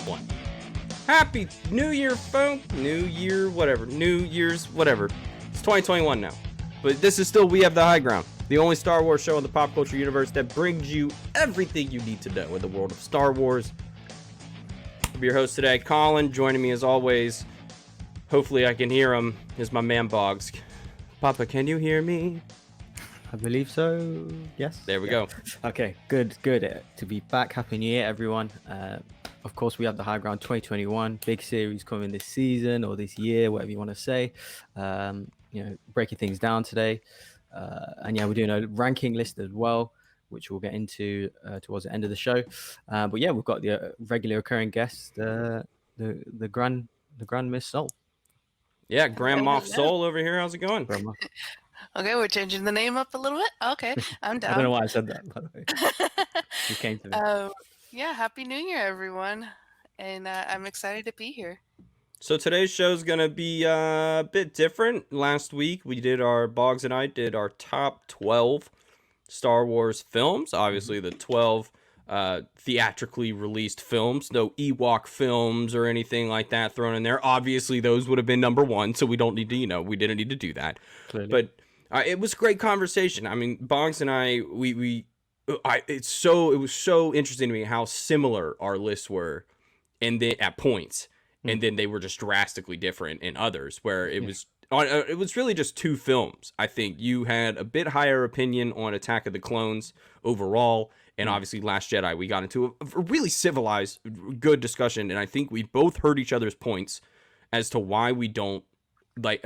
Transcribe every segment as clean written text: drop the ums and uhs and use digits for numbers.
1. Happy New Year, folks. New Year, whatever. New Year's, whatever. It's 2021 now. But this is still We Have the High Ground, the only Star Wars show in the pop culture universe that brings you everything you need to know in the world of Star Wars. I'll be your host today, Colin. Joining me as always, hopefully I can hear him, is my man Bogz. Papa, can you hear me? I believe so. Yes. There we go. Okay, good to be back. Happy New Year, everyone. Of course, We Have the High Ground 2021, big series coming this season or this year, whatever you want to say. Breaking things down today. And yeah, we're doing a ranking list as well, which we'll get into towards the end of the show. But yeah, we've got the regular occurring guest, the Grand Miss Soul. Yeah, Grand Moff Soul over here. How's it going? Okay, we're changing the name up a little bit. Okay, I'm down. I don't know why I said that, by the way. You came to me. Yeah, Happy New Year, everyone. And I'm excited to be here. So today's show is going to be a bit different. Last week, Bogz and I did our top 12 Star Wars films. Obviously, the 12 theatrically released films. No Ewok films or anything like that thrown in there. Obviously, those would have been number one, so we don't need to, we didn't need to do that. Clearly. But it was a great conversation. I mean, Bogz and I, it was so interesting to me how similar our lists were, and then at points, and then they were just drastically different in others. Where it was really just two films. I think you had a bit higher opinion on Attack of the Clones overall, and obviously Last Jedi. We got into a really civilized, good discussion, and I think we both heard each other's points as to why we don't like,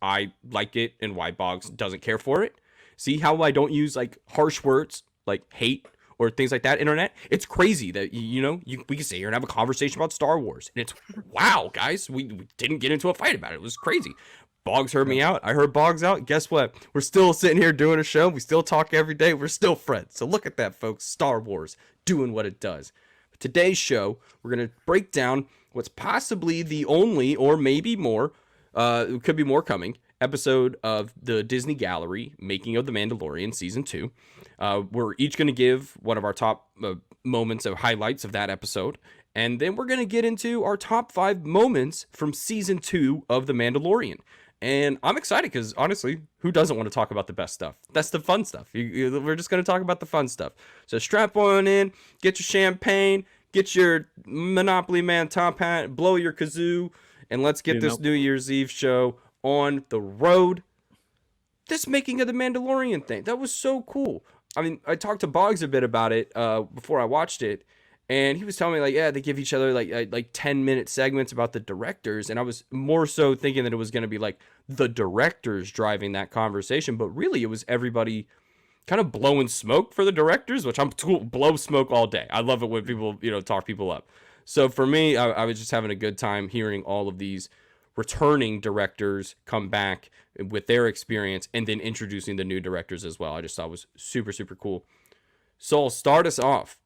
I like it and why Bogz doesn't care for it. See how I don't use like harsh words like hate or things like that, internet? It's crazy that, we can sit here and have a conversation about Star Wars. And it's, wow, guys, we didn't get into a fight about it. It was crazy. Bogz heard me out. I heard Bogz out. Guess what? We're still sitting here doing a show. We still talk every day. We're still friends. So look at that, folks. Star Wars doing what it does. But today's show, we're going to break down what's possibly the only, or maybe more, it could be more coming, episode of the Disney Gallery, Making of the Mandalorian Season 2. We're each going to give one of our top moments of highlights of that episode. And then we're going to get into our top 5 moments from Season 2 of The Mandalorian. And I'm excited because, honestly, who doesn't want to talk about the best stuff? That's the fun stuff. We're just going to talk about the fun stuff. So strap on in, get your champagne, get your Monopoly Man top hat, blow your kazoo, and let's get this New Year's Eve show on the road. This Making of the Mandalorian thing, that was so cool. I mean, I talked to Bogz a bit about it before I watched it, and he was telling me, like, yeah, they give each other like 10-minute segments about the directors, and I was more so thinking that it was going to be like the directors driving that conversation, but really it was everybody kind of blowing smoke for the directors, which I'm blow smoke all day. I love it when people, talk people up. So for me, I was just having a good time hearing all of these returning directors come back with their experience and then introducing the new directors as well. I just thought it was super, super cool. Soul, start us off.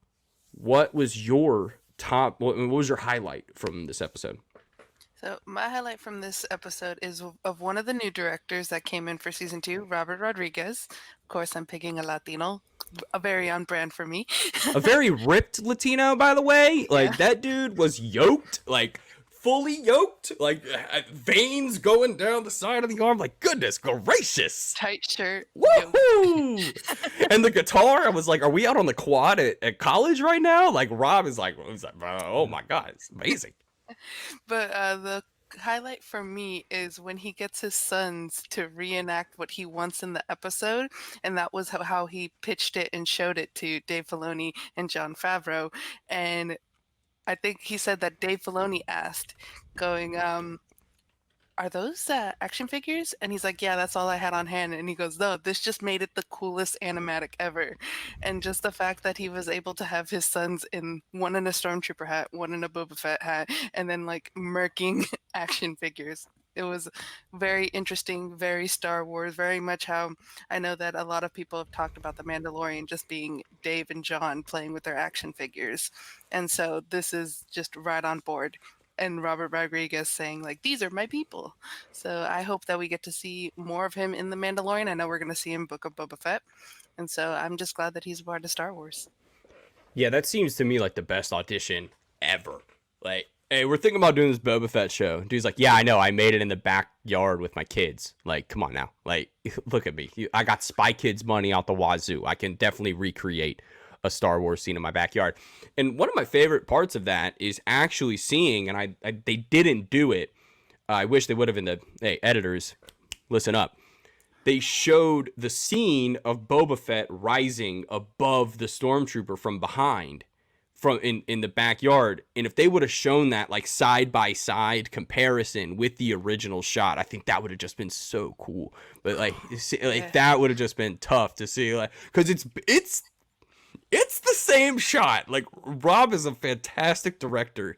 What was your highlight from this episode? So my highlight from this episode is of one of the new directors that came in for Season 2, Robert Rodriguez. Of course, I'm picking a Latino, a very on brand for me. A very ripped Latino, by the way. Like, that dude was yoked, like, fully yoked, like, veins going down the side of the arm. Like, goodness gracious. Tight shirt. Woohoo! And the guitar, I was like, are we out on the quad at college right now? Like, Rob is like, oh my God, it's amazing. But the highlight for me is when he gets his sons to reenact what he wants in the episode, and that was how he pitched it and showed it to Dave Filoni and Jon Favreau. And I think he said that Dave Filoni asked, going, are those action figures? And he's like, yeah, that's all I had on hand. And he goes, no, this just made it the coolest animatic ever. And just the fact that he was able to have his sons in one in a Stormtrooper hat, one in a Boba Fett hat, and then like murking action figures. It was very interesting, very Star Wars, very much how I know that a lot of people have talked about The Mandalorian just being Dave and John playing with their action figures. And so this is just right on board. And Robert Rodriguez saying, like, these are my people. So I hope that we get to see more of him in The Mandalorian. I know we're going to see him Book of Boba Fett. And so I'm just glad that he's a part of Star Wars. Yeah, that seems to me like the best audition ever. like, hey, we're thinking about doing this Boba Fett show. Dude's like, yeah, I know. I made it in the backyard with my kids. Like, come on now. Like, look at me. I got Spy Kids money out the wazoo. I can definitely recreate a Star Wars scene in my backyard. And one of my favorite parts of that is actually seeing, and they didn't do it. I wish they would have. Hey, editors, listen up. They showed the scene of Boba Fett rising above the stormtrooper from behind, from in the backyard. And if they would have shown that like side by side comparison with the original shot, I think that would have just been so cool. But like that would have just been tough to see, like, because it's the same shot. Like, Rob is a fantastic director.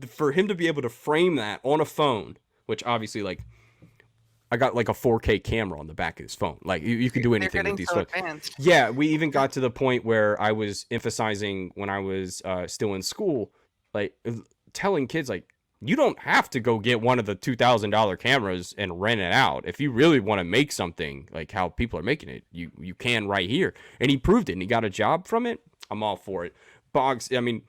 For him to be able to frame that on a phone, which obviously, like, I got like a 4K camera on the back of his phone. Like, you can do anything with these phones. Advanced. Yeah, we even got to the point where I was emphasizing when I was still in school, like telling kids, like, you don't have to go get one of the $2,000 cameras and rent it out. If you really want to make something like how people are making it, you can right here. And he proved it, and he got a job from it. I'm all for it. Bogz, I mean,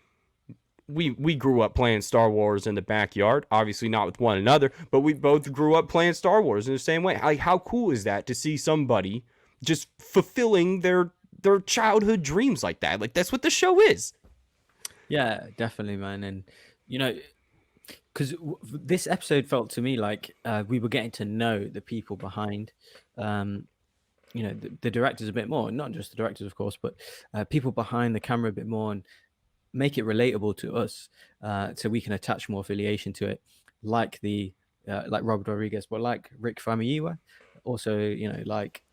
we grew up playing Star Wars in the backyard, obviously not with one another, but we both grew up playing Star Wars in the same way. Like, how cool is that to see somebody just fulfilling their childhood dreams like that? Like, that's what the show is. Yeah, definitely, man. And you know, because this episode felt to me like we were getting to know the people behind, you know, the directors a bit more. Not just the directors, of course, but people behind the camera a bit more, and make it relatable to us, so we can attach more affiliation to it, like like Robert Rodriguez, but like Rick Famuyiwa, also, you know, like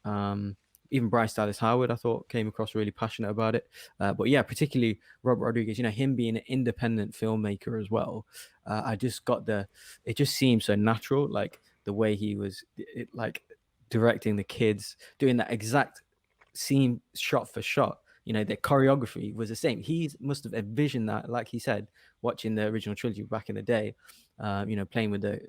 even Bryce Dallas Howard, I thought came across really passionate about it. But yeah, particularly Robert Rodriguez, you know, him being an independent filmmaker as well. I just got it just seemed so natural, like the way he was like directing the kids, doing that exact scene shot for shot. You know, the choreography was the same. He must have envisioned that, like he said, watching the original trilogy back in the day, you know, playing with the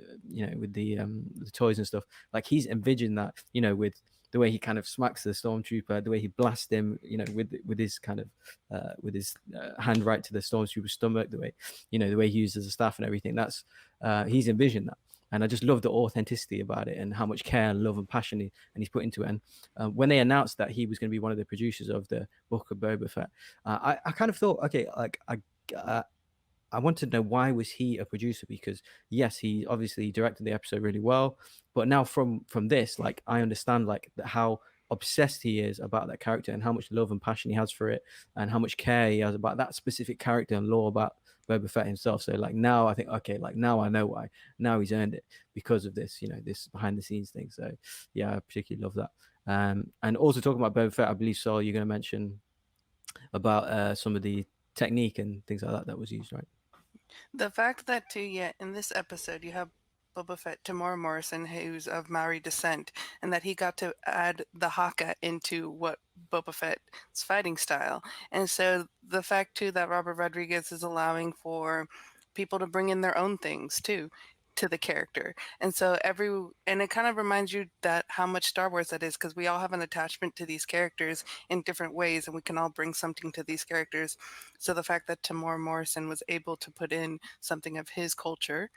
toys and stuff. Like, he's envisioned that, you know, with the way he kind of smacks the stormtrooper, the way he blasts him, you know, with his kind of hand right to the stormtrooper's stomach, the way, you know, the way he uses the staff and everything. That's he's envisioned that. And I just love the authenticity about it, and how much care and love and passion he's put into it. And when they announced that he was going to be one of the producers of the Book of Boba Fett, I kind of thought, okay, like I wanted to know, why was he a producer? Because yes, he obviously directed the episode really well, but now from this, like, I understand like how obsessed he is about that character, and how much love and passion he has for it, and how much care he has about that specific character and lore about Boba Fett himself. So like, now I think, okay, like now I know why. Now he's earned it because of this, you know, this behind the scenes thing. So yeah, I particularly love that. And also talking about Boba Fett, I believe, Saul, you're going to mention about some of the technique and things like that was used, right? The fact that too, yeah, in this episode you have Boba Fett, Tamora Morrison, who's of Maori descent, and that he got to add the haka into what Boba Fett's fighting style. And so the fact too that Robert Rodriguez is allowing for people to bring in their own things too to the character. And so and it kind of reminds you that how much Star Wars that is, because we all have an attachment to these characters in different ways, and we can all bring something to these characters. So the fact that Tamora Morrison was able to put in something of his culture,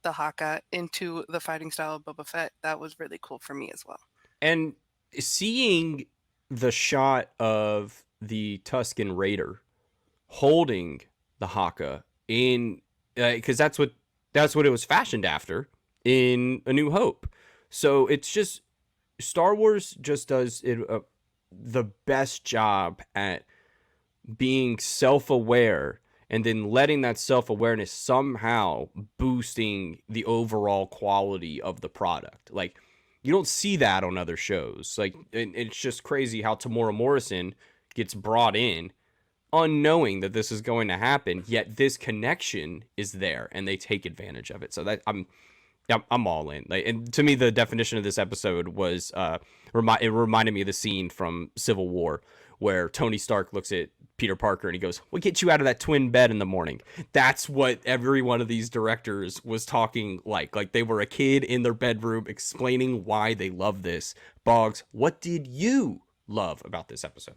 the haka, into the fighting style of Boba Fett, that was really cool for me as well. And seeing the shot of the Tusken Raider holding the haka in, because that's what it was fashioned after in A New Hope. So it's just, Star Wars just does it the best job at being self-aware, and then letting that self-awareness somehow boosting the overall quality of the product. Like, you don't see that on other shows. Like, it's just crazy how Tamora Morrison gets brought in unknowing that this is going to happen, yet this connection is there and they take advantage of it. So that I'm all in. Like, and to me, the definition of this episode was it reminded me of the scene from Civil War where Tony Stark looks at Peter Parker and he goes, "What gets you out of that twin bed in the morning?" That's what every one of these directors was talking like they were a kid in their bedroom explaining why they love this. Bogz, what did you love about this episode?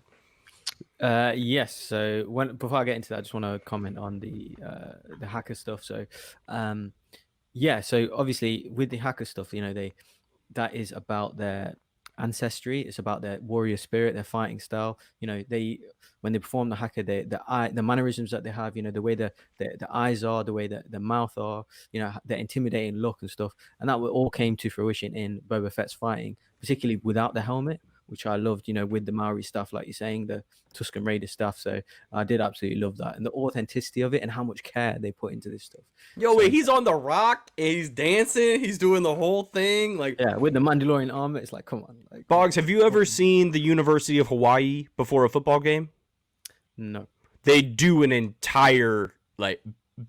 Yes. So before I get into that, I just want to comment on the hacker stuff. So, um, yeah. So obviously with the hacker stuff, that is about their ancestry. It's about their warrior spirit, their fighting style. They when they perform the haka, the mannerisms that they have. The way the eyes are, the way the mouth are. Their intimidating look and stuff. And that all came to fruition in Boba Fett's fighting, particularly without the helmet, which I loved. With the Maori stuff, like you're saying, the Tusken Raider stuff. So I did absolutely love that, and the authenticity of it, and how much care they put into this stuff. Yo, wait, he's on the rock and he's dancing. He's doing the whole thing. Like, yeah, with the Mandalorian armor, it's like, come on. Like, Bogz, have you ever seen the University of Hawaii before a football game? no. They do an entire like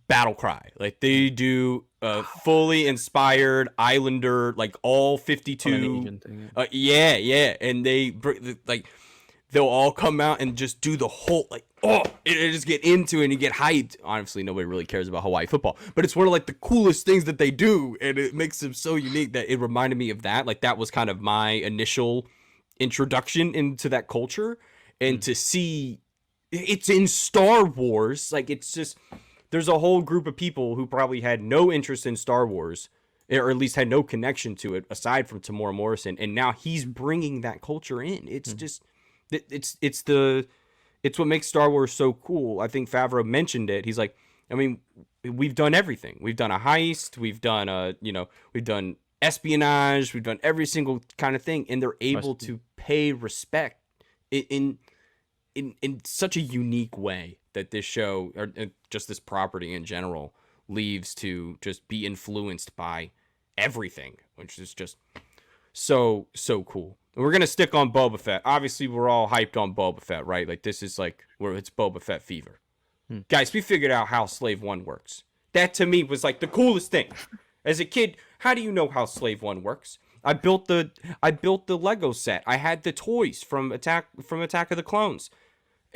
battle cry. Like they do a fully inspired Islander, like all 52. Polynesian thing, Yeah, and they'll all come out and just do the whole it just get into it and you get hyped. Honestly, nobody really cares about Hawaii football, but it's one of like the coolest things that they do, and it makes them so unique that it reminded me of that. Like that was kind of my initial introduction into that culture, and to see it's in Star Wars, like it's just there's a whole group of people who probably had no interest in Star Wars, or at least had no connection to it aside from Tamora Morrison, and now he's bringing that culture in. It's just it's what makes Star Wars so cool. I think Favreau mentioned it. He's like, I mean, we've done everything. We've done a heist. We've done we've done espionage. We've done every single kind of thing, and they're able to pay respect in such a unique way that this show, or just this property in general, leaves to just be influenced by everything, which is just so cool. And we're gonna stick on Boba Fett. Obviously, we're all hyped on Boba Fett, right? Like this is like where it's Boba Fett fever. Guys, we figured out how Slave One works. That to me was like the coolest thing. As a kid, how do you know how Slave One works? I built the Lego set. I had the toys from Attack of the Clones.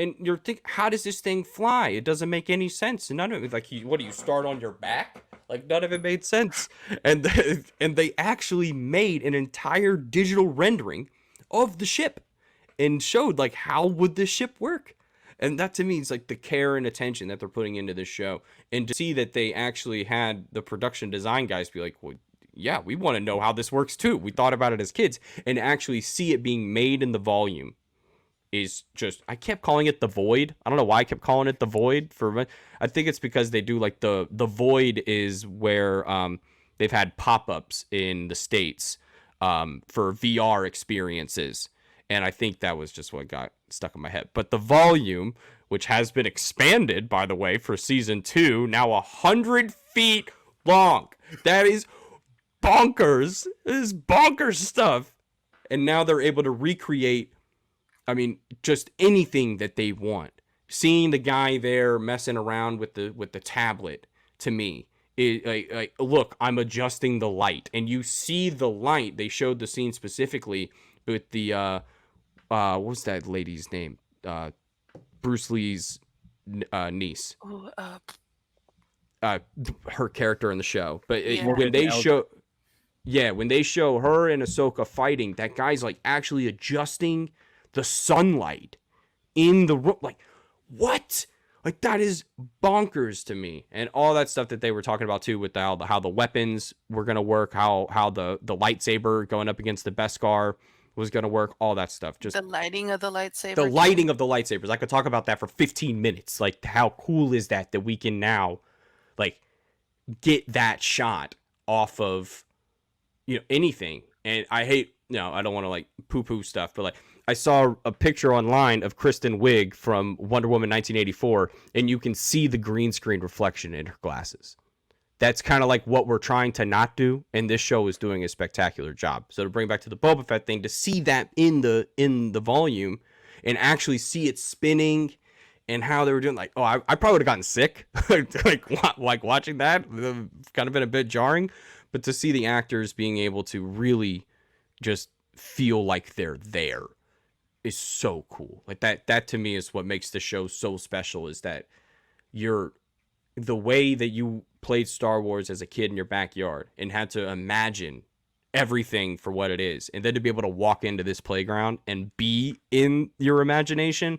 And you're thinking, how does this thing fly? It doesn't make any sense. And none of it, like, what do you start on your back? Like, none of it made sense. And they actually made an entire digital rendering of the ship and showed, like, how would this ship work? And that to me is like the care and attention that they're putting into this show. And to see that they actually had the production design guys be like, well, yeah, we want to know how this works too. We thought about it as kids, and actually see it being made in the volume is just, I kept calling it the Void. I don't know why I kept calling it the Void. I think it's because they do like the Void is where they've had pop-ups in the States for VR experiences. And I think that was just what got stuck in my head. But the volume, which has been expanded, by the way, for season 2, now 100 feet long. That is bonkers. This is bonkers stuff. And now they're able to recreate, I mean, just anything that they want. Seeing the guy there messing around with the tablet, to me, is like, look, I'm adjusting the light. And you see the light. They showed the scene specifically with the, what was that lady's name? Bruce Lee's niece. Ooh, Her character in the show. But Yeah. when they show her and Ahsoka fighting, that guy's like actually adjusting the sunlight in the room. Like, what? Like, that is bonkers to me. And all that stuff that they were talking about too, with how the weapons were gonna work, how the lightsaber going up against the Beskar was gonna work, all that stuff. Just the lighting of the lightsaber. the lighting of the lightsabers. I could talk about that for 15 minutes. Like, how cool is that we can now like get that shot off of anything. And I hate, I don't want to like poo-poo stuff, but like I saw a picture online of Kristen Wiig from Wonder Woman 1984, and you can see the green screen reflection in her glasses. That's kind of like what we're trying to not do, and this show is doing a spectacular job. So to bring back to the Boba Fett thing, to see that in the volume and actually see it spinning and how they were doing, like, I probably would have gotten sick like watching that. Kind of been a bit jarring, but to see the actors being able to really just feel like they're there is so cool. Like that to me is what makes the show so special, is that the way that you played Star Wars as a kid in your backyard and had to imagine everything for what it is, and then to be able to walk into this playground and be in your imagination,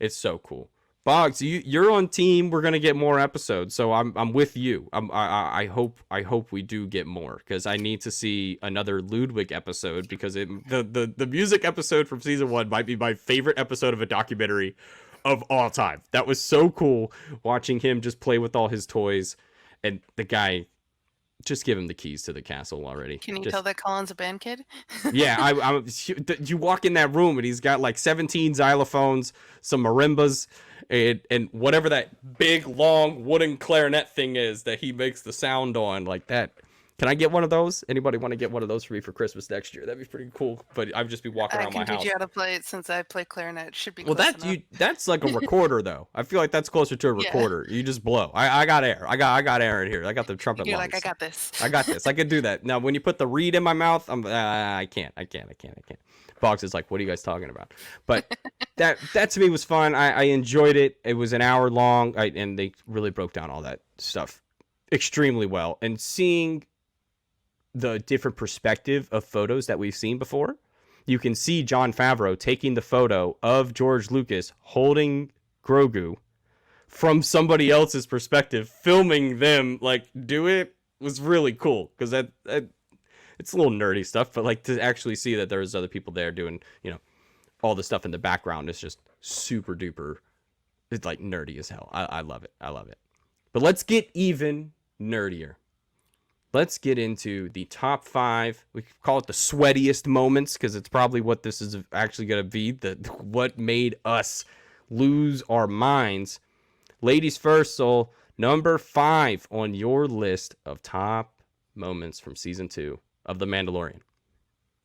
It's so cool. Bogz, you're on team. We're gonna get more episodes, so I'm with you. I hope we do get more, because I need to see another Ludwig episode, because the music episode from season 1 might be my favorite episode of a documentary of all time. That was so cool, watching him just play with all his toys, and the guy, just give him the keys to the castle already. Can you Just, tell that Colin's a band kid? yeah, you walk in that room and he's got like 17 xylophones, some marimbas, and whatever that big long wooden clarinet thing is that he makes the sound on, like that. Can I get one of those? Anybody want to get one of those for me for Christmas next year? That'd be pretty cool. But I'd just be walking I around can my teach house. you how to play it since I play clarinet. It should be Well, close enough. that's like a recorder though. I feel like that's closer to a Yeah. recorder. You just blow. I got air. I got air in here. I got the trumpet You're lungs. like, I got this. I got this. I can do that. Now, when you put the reed in my mouth, I can't. Bogz is like, what are you guys talking about? But that to me was fun. I enjoyed it. It was an hour long, and they really broke down all that stuff extremely well. And seeing the different perspective of photos that we've seen before, you can see Jon Favreau taking the photo of George Lucas holding Grogu from somebody else's perspective, filming them like do it, was really cool, because that it's a little nerdy stuff, but like to actually see that there's other people there doing, all the stuff in the background is just super duper. It's like nerdy as hell. I love it. But let's get even nerdier. Let's get into the top 5. We call it the sweatiest moments, because it's probably what this is actually going to be. What made us lose our minds. Ladies first, Soul. Number 5 on your list of top moments from season 2 of The Mandalorian.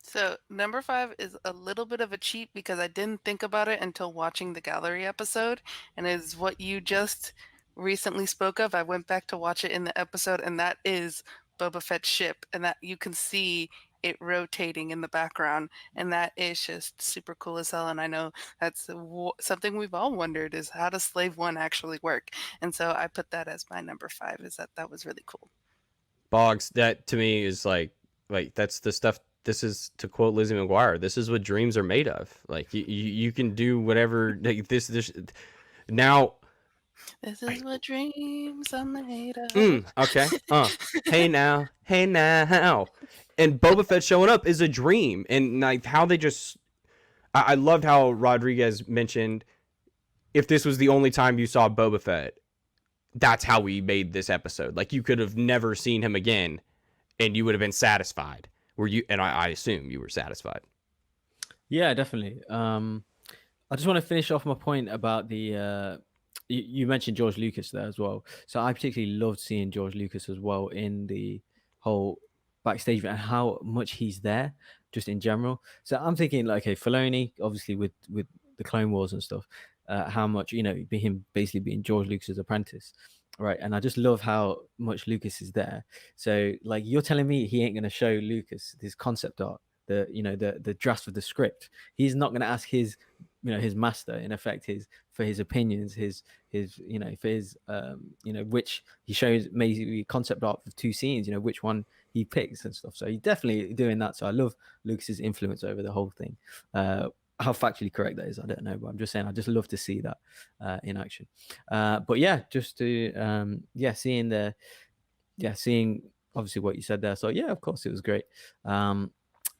So number 5 is a little bit of a cheat because I didn't think about it until watching the gallery episode, and is what you just recently spoke of. I went back to watch it in the episode, and that is Boba Fett's ship, and that you can see it rotating in the background, and that is just super cool as hell. And I know that's something we've all wondered, is how does Slave One actually work? And so I put that as my number 5. Is that was really cool. Bogz, that to me is like that's the stuff. This is, to quote Lizzie McGuire, this is what dreams are made of. Like you can do whatever. Like, this now. This is what dreams are made of. Okay. Hey now. And Boba Fett showing up is a dream. And like how they just, I loved how Rodriguez mentioned, if this was the only time you saw Boba Fett, that's how we made this episode. Like, you could have never seen him again, and you would have been satisfied. Were you? And I assume you were satisfied. Yeah, definitely. I just want to finish off my point about the. You mentioned George Lucas there as well. So I particularly loved seeing George Lucas as well in the whole backstage and how much he's there just in general. So I'm thinking like, okay, Filoni, obviously with the Clone Wars and stuff, how much, him basically being George Lucas's apprentice. Right. And I just love how much Lucas is there. So like, you're telling me he ain't going to show Lucas this concept art, the draft of the script. He's not going to ask his master, in effect, for his opinions, which he shows maybe concept art for 2 scenes, which one he picks and stuff. So he's definitely doing that. So I love Lucas's influence over the whole thing. How factually correct that is, I don't know, but I'm just saying I just love to see that in action. But yeah, just to seeing obviously what you said there. So yeah, of course it was great.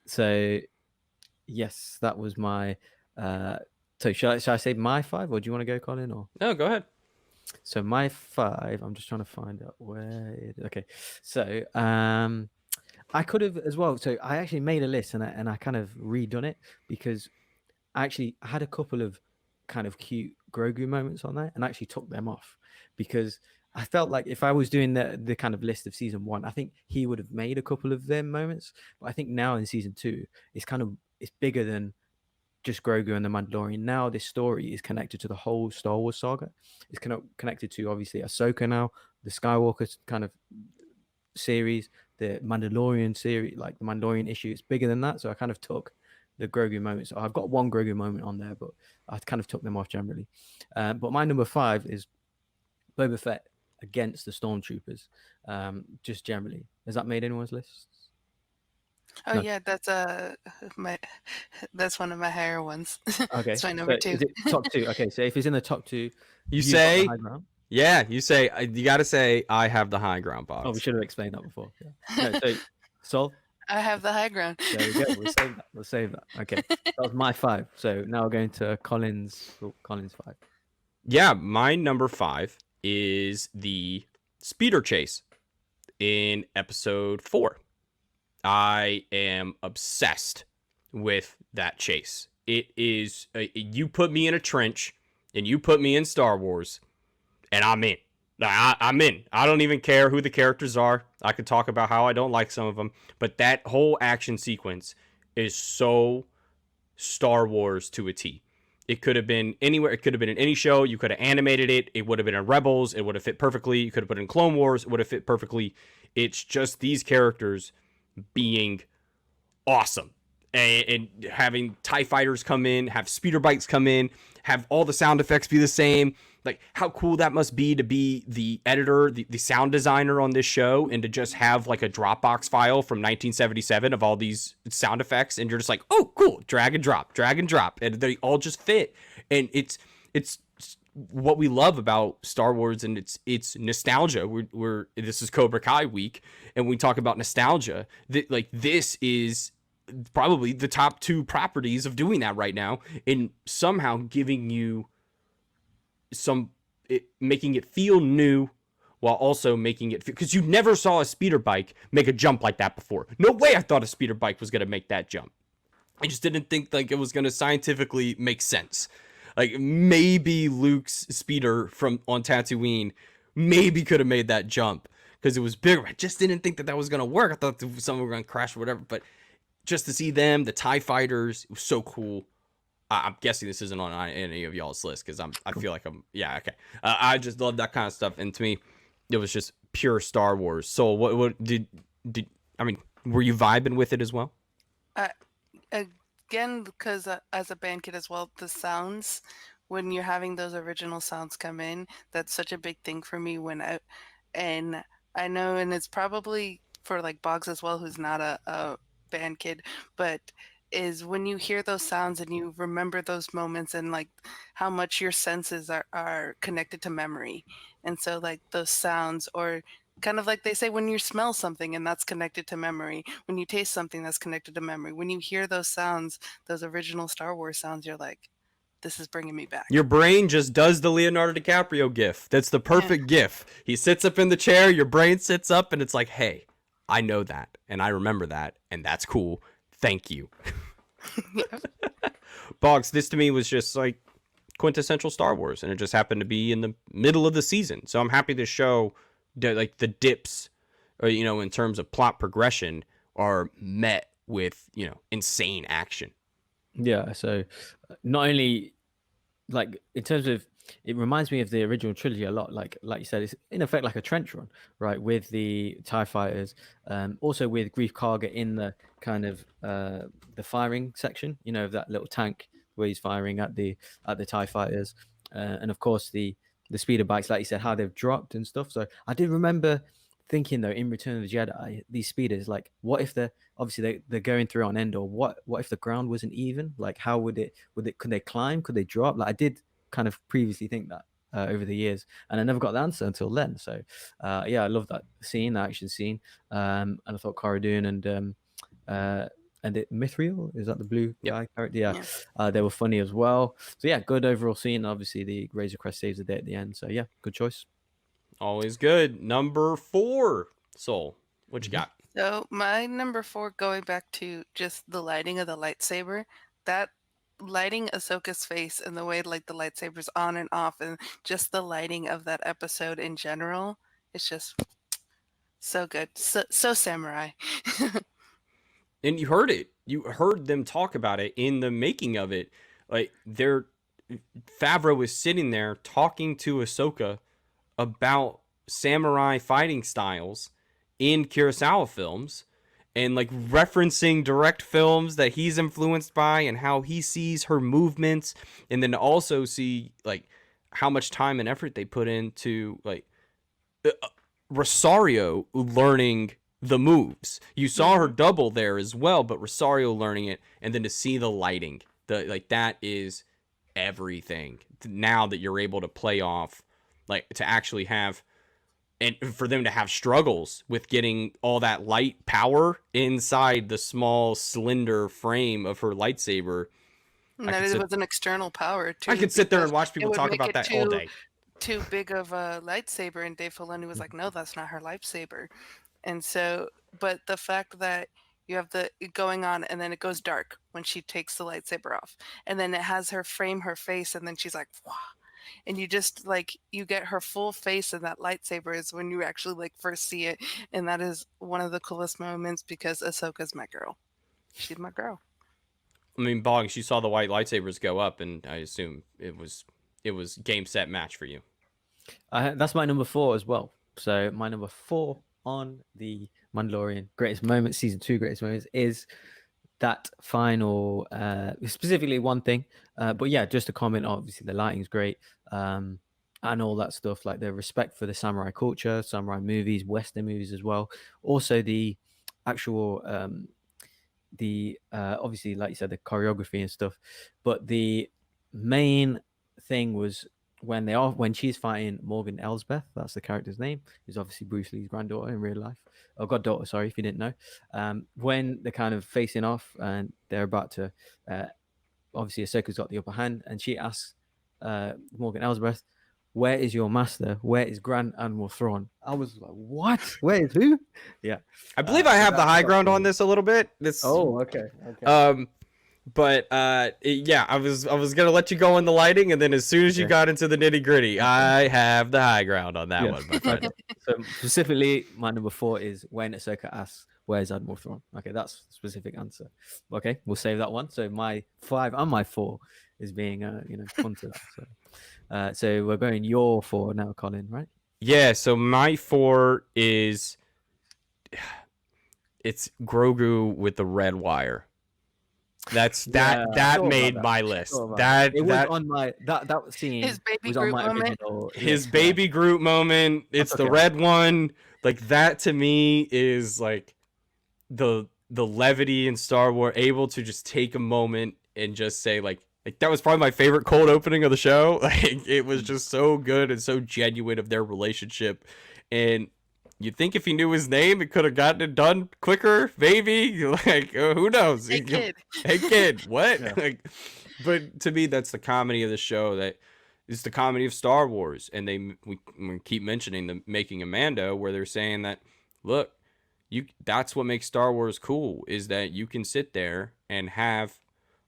So yes, that was my so shall I say my 5, or do you want to go, Colin? Or No, go ahead. So my 5, I'm just trying to find out where it is. Okay, so I could have as well. So I actually made a list and I kind of redone it because I actually had a couple of kind of cute Grogu moments on there and actually took them off because I felt like if I was doing the kind of list of season 1, I think he would have made a couple of them moments. But I think now in season 2, it's bigger than just Grogu and the Mandalorian. Now this story is connected to the whole Star Wars saga. It's connected to obviously Ahsoka now, the Skywalker kind of series, the Mandalorian series, like the Mandalorian issue. It's bigger than that. So I kind of took the Grogu moments. So I've got one Grogu moment on there, but I kind of took them off generally. But my number 5 is Boba Fett against the Stormtroopers, just generally. Has that made anyone's list? Oh No. yeah, that's my that's one of my higher ones. Okay. It's my So number two. is it top two? Okay. So if it's in the top two, You you've got the say, high ground. yeah, you got to say, I have the high ground, Oh, we Bogz. should have explained that before. Yeah. No. So Sol, I have the high ground. there we go. We'll save that. We'll save that. Okay. That was my 5. So now we're going to Colin's. Colin's 5. Yeah, my number 5 is the speeder chase in episode 4. I am obsessed with that chase. It is, you put me in a trench and you put me in Star Wars, and I'm in. I'm in. I don't even care who the characters are. I could talk about how I don't like some of them, but that whole action sequence is so Star Wars to a T. It could have been anywhere. It could have been in any show. You could have animated it. It would have been in Rebels. It would have fit perfectly. You could have put it in Clone Wars. It would have fit perfectly. It's just these characters being awesome. And having TIE fighters come in, have speeder bikes come in, have all the sound effects be the same. Like, how cool that must be to be the editor, the sound designer on this show, and to just have like a Dropbox file from 1977 of all these sound effects, and you're just like, oh, cool, drag and drop, and they all just fit. And it's what we love about Star Wars, and it's nostalgia. We're this is Cobra Kai week, and we talk about nostalgia. Like, this is probably the top 2 properties of doing that right now, and somehow giving you making it feel new while also making it, because you never saw a speeder bike make a jump like that before. No way I thought a speeder bike was going to make that jump. I just didn't think like it was going to scientifically make sense. Like, maybe Luke's speeder from on Tatooine maybe could have made that jump because it was bigger. I just didn't think that was going to work. I thought someone were going to crash or whatever, but just to see them, the TIE fighters, it was so cool. I'm guessing this isn't on any of y'all's list because I feel like yeah, okay. I just love that kind of stuff, and to me, it was just pure Star Wars. So what did I mean? Were you vibing with it as well? Again, because as a band kid as well, the sounds when you're having those original sounds come in, that's such a big thing for me. And I know, and it's probably for like Bogz as well, who's not a band kid, but is when you hear those sounds and you remember those moments and like how much your senses are connected to memory. And so like those sounds, or kind of like they say when you smell something and that's connected to memory, when you taste something that's connected to memory, when you hear those sounds, those original Star Wars sounds, you're like, this is bringing me back. Your brain just does the Leonardo DiCaprio gif. That's the perfect gif. He sits up in the chair, your brain sits up, and it's like, hey, I know that, and I remember that, and that's cool. Thank you. Bogz, this to me was just like quintessential Star Wars, and it just happened to be in the middle of the season. So I'm happy to show that like the dips, or, you know, in terms of plot progression, are met with, you know, insane action. Yeah. So not only like in terms of, it reminds me of the original trilogy a lot. Like you said, it's in effect like a trench run, right? With the TIE fighters, also with Grief Karga in the kind of the firing section, you know, of that little tank where he's firing at the TIE fighters, and of course the speeder bikes, like you said, how they've dropped and stuff. So I did remember thinking though, in Return of the Jedi, these speeders, like, what if they're going through on Endor? What if the ground wasn't even? Like, how could they climb? Could they drop? Like, I did kind of previously think that over the years, and I never got the answer until then. So yeah, I love that scene, that action scene, and I thought Cara Dune and Mithril, is that the blue guy character? Yeah. They were funny as well. So yeah, good overall scene. Obviously the Razor Crest saves the day at the end, so yeah, good choice. Always good. Number 4, Soul, what you got? So my number 4, going back to just the lighting of the lightsaber, that lighting Ahsoka's face and the way like the lightsaber's on and off, and just the lighting of that episode in general, it's just so good, so samurai. And you heard it. You heard them talk about it in the making of it. Like, Favreau was sitting there talking to Ahsoka about samurai fighting styles in Kurosawa films, and like referencing direct films that he's influenced by and how he sees her movements, and then also see like how much time and effort they put into like Rosario learning the moves. You saw her double there as well, but Rosario learning it, and then to see the lighting, that is everything. Now that you're able to play off, like to actually have, and for them to have struggles with getting all that light power inside the small slender frame of her lightsaber. And that it was an external power too. I could sit there and watch people would talk make about it that all day. too big of a lightsaber, and Dave Filoni was like, no, that's not her lightsaber. And so, but the fact that you have the going on and then it goes dark when she takes the lightsaber off, and then it has her frame her face, and then she's like, wow. And you just like, you get her full face in that lightsaber is when you actually like first see it. And that is one of the coolest moments because Ahsoka's my girl. She's my girl. I mean, Boggs, you saw the white lightsabers go up, and I assume it was game, set, match for you. That's my number 4 as well. So my number 4 on the Mandalorian greatest moments, season 2 greatest moments, is that final, specifically one thing. But yeah, just a comment. Obviously, the lighting's great, and all that stuff, like the respect for the samurai culture, samurai movies, Western movies as well. Also, the actual obviously, like you said, the choreography and stuff. But the main thing was when she's fighting Morgan Elsbeth, that's the character's name, who's obviously Bruce Lee's granddaughter in real life, or goddaughter, sorry, if you didn't know. When they're kind of facing off and they're about to, obviously Ahsoka's got the upper hand, and she asks Morgan Elsbeth, "Where is your master? Where is Grand Admiral Thrawn?" I was like, "What? Where is who?" Yeah, I believe I have the high ground on this a little bit. Okay. But yeah, I was gonna let you go on the lighting, and then as soon as you got into the nitty gritty, I have the high ground on that one. My friend. So specifically, my number 4 is when Ahsoka asks, "Where's Admiral Thrawn?" Okay, that's a specific answer. Okay, we'll save that one. So my 5 and my 4 is being fun to that. So we're going your 4 now, Colin, right? Yeah. So my 4 is it's Grogu with the red wire. That made my list. That on my that scene. His baby was Groot on my moment. original. His baby Groot moment. It's the red one. Like that to me is like the levity in Star Wars, able to just take a moment and just say like that was probably my favorite cold opening of the show. Like it was just so good and so genuine of their relationship. And you think if he knew his name, it could have gotten it done quicker, maybe. Like who knows? Hey kid. Hey kid, what? Yeah. Like, but to me, that's the comedy of the show. That is the comedy of Star Wars, and we keep mentioning the making of Mando, where they're saying that, look, that's what makes Star Wars cool, is that you can sit there and have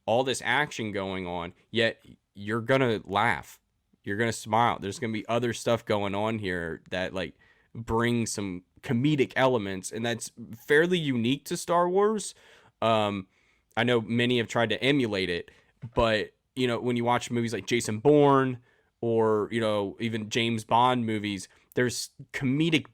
all this action going on, yet you're gonna laugh, you're gonna smile. There's gonna be other stuff going on here that like bring some comedic elements, and that's fairly unique to Star Wars. I know many have tried to emulate it, but when you watch movies like Jason Bourne or even James Bond movies, there's comedic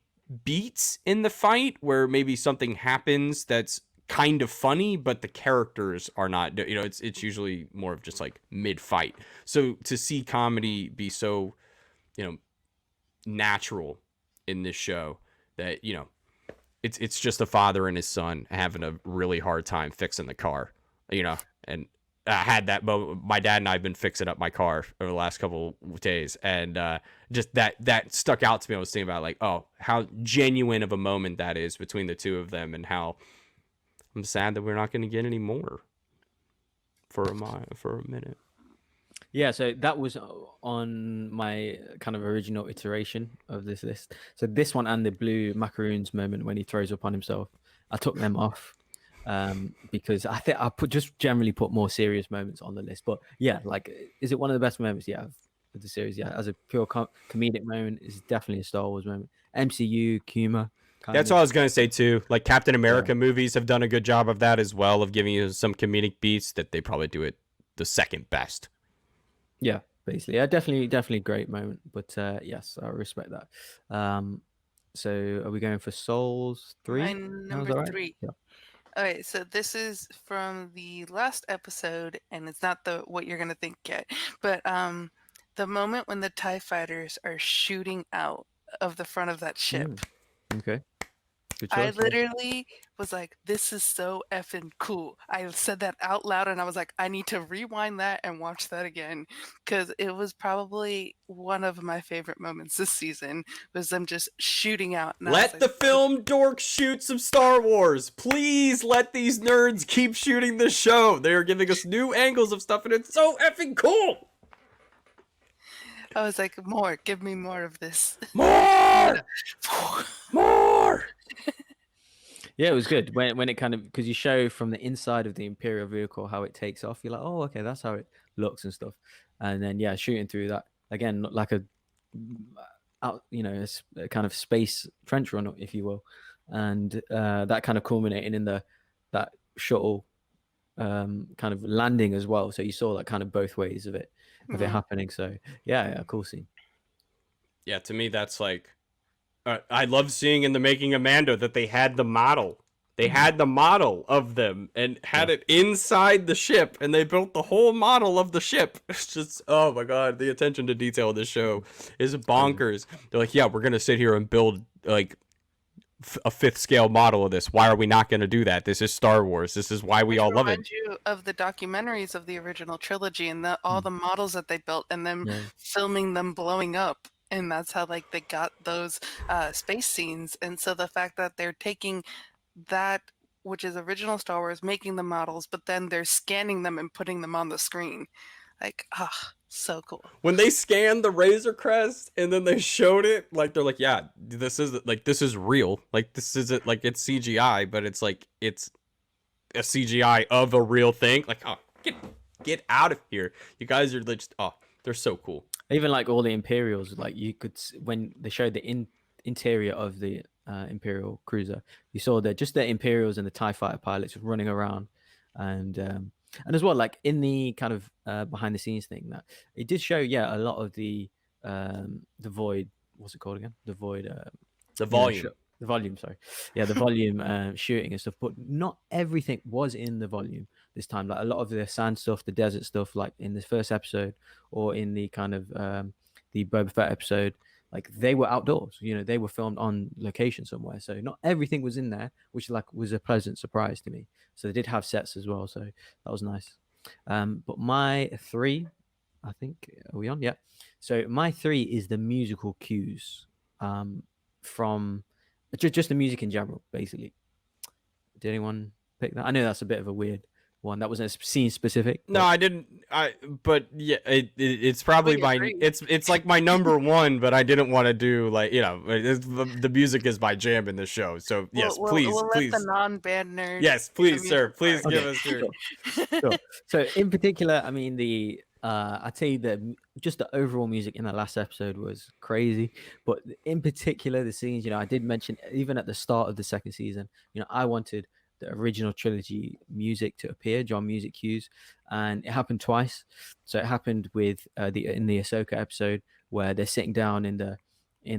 beats in the fight where maybe something happens that's kind of funny, but the characters are not. It's usually more of just like mid-fight. So to see comedy be so natural in this show, that it's just a father and his son having a really hard time fixing the car, and I had that moment. My dad and I have been fixing up my car over the last couple of days, and just that stuck out to me. I was thinking about like, oh, how genuine of a moment that is between the two of them, and how I'm sad that we're not going to get any more for a minute. Yeah, so that was on my kind of original iteration of this list. So this one and the blue macaroons moment when he throws up on himself, I took them off because I think I just generally put more serious moments on the list. But yeah, like, is it one of the best moments? Yeah, of the series. Yeah, as a pure comedic moment, it's definitely a Star Wars moment. MCU humor. That's what I was gonna say too. Like Captain America movies have done a good job of that as well, of giving you some comedic beats that they probably do it the second best. Yeah, basically. Yeah, definitely great moment. But yes, I respect that. So are we going for Souls 3? My number 3. Yeah. Okay, so this is from the last episode, and it's not what you're gonna think yet, but the moment when the TIE fighters are shooting out of the front of that ship. Okay. Good I choice. Yeah. literally was like, this is so effing cool. I said that out loud and I was like, I need to rewind that and watch that again. Because it was probably one of my favorite moments this season was them just shooting out. And I was Let like, the film dorks shoot some Star Wars. Please let these nerds keep shooting this show. They are giving us new angles of stuff, and it's so effing cool. I was like, more, give me more of this. More! More! Yeah, it was good when it kind of, because you show from the inside of the Imperial vehicle how it takes off. You're like, oh, okay, that's how it looks and stuff. And then yeah, shooting through that again, like a out, a kind of space trench run, if you will, and that kind of culminating in that shuttle kind of landing as well. So you saw that kind of both ways of it happening. So yeah, cool scene. Yeah, to me that's like I love seeing in the making of Mando that they had the model. They had the model of them and had it inside the ship, and they built the whole model of the ship. It's just, oh my god, the attention to detail of this show is bonkers. They're like, yeah, we're gonna sit here and build like a 5th scale model of this. Why are we not gonna do that? This is Star Wars. This is why we all love it. Remind you of the documentaries of the original trilogy and all the models that they built, and them filming them blowing up. And that's how like they got those space scenes. And so the fact that they're taking that, which is original Star Wars, making the models, but then they're scanning them and putting them on the screen, like so cool. When they scanned the Razor Crest and then they showed it, like they're like, yeah, this is real. Like this isn't like it's CGI, but it's like it's a CGI of a real thing. Like, oh, get out of here. You guys are just they're so cool. Even like all the Imperials, like you could, when they showed the interior of the Imperial cruiser, you saw just the Imperials and the TIE fighter pilots running around, and as well, like in the kind of behind the scenes thing, that it did show, a lot of the void. What's it called again? The void. The volume. The volume, sorry. Yeah, the volume shooting and stuff, but not everything was in the volume this time. Like a lot of the sand stuff, the desert stuff, like in the first episode or in the kind of the Boba Fett episode, like they were outdoors. They were filmed on location somewhere. So not everything was in there, which was a pleasant surprise to me. So they did have sets as well. So that was nice. But my 3, I think, are we on? Yeah. So my 3 is the musical cues from just the music in general, basically. Did anyone pick that? I know that's a bit of a weird one. That wasn't scene specific. No, I didn't. But yeah, it's probably it's like my number 1. But I didn't want to do like the music is my jam in the show. So yes, please. Let the non-band nerd. Yes, please, sir. Please give us your. Sure. So in particular, I mean I tell you that just the overall music in the last episode was crazy, but in particular the scenes, I did mention even at the start of the second season, I wanted the original trilogy music to appear, John music cues, and it happened twice. So it happened with in the Ahsoka episode where they're sitting down in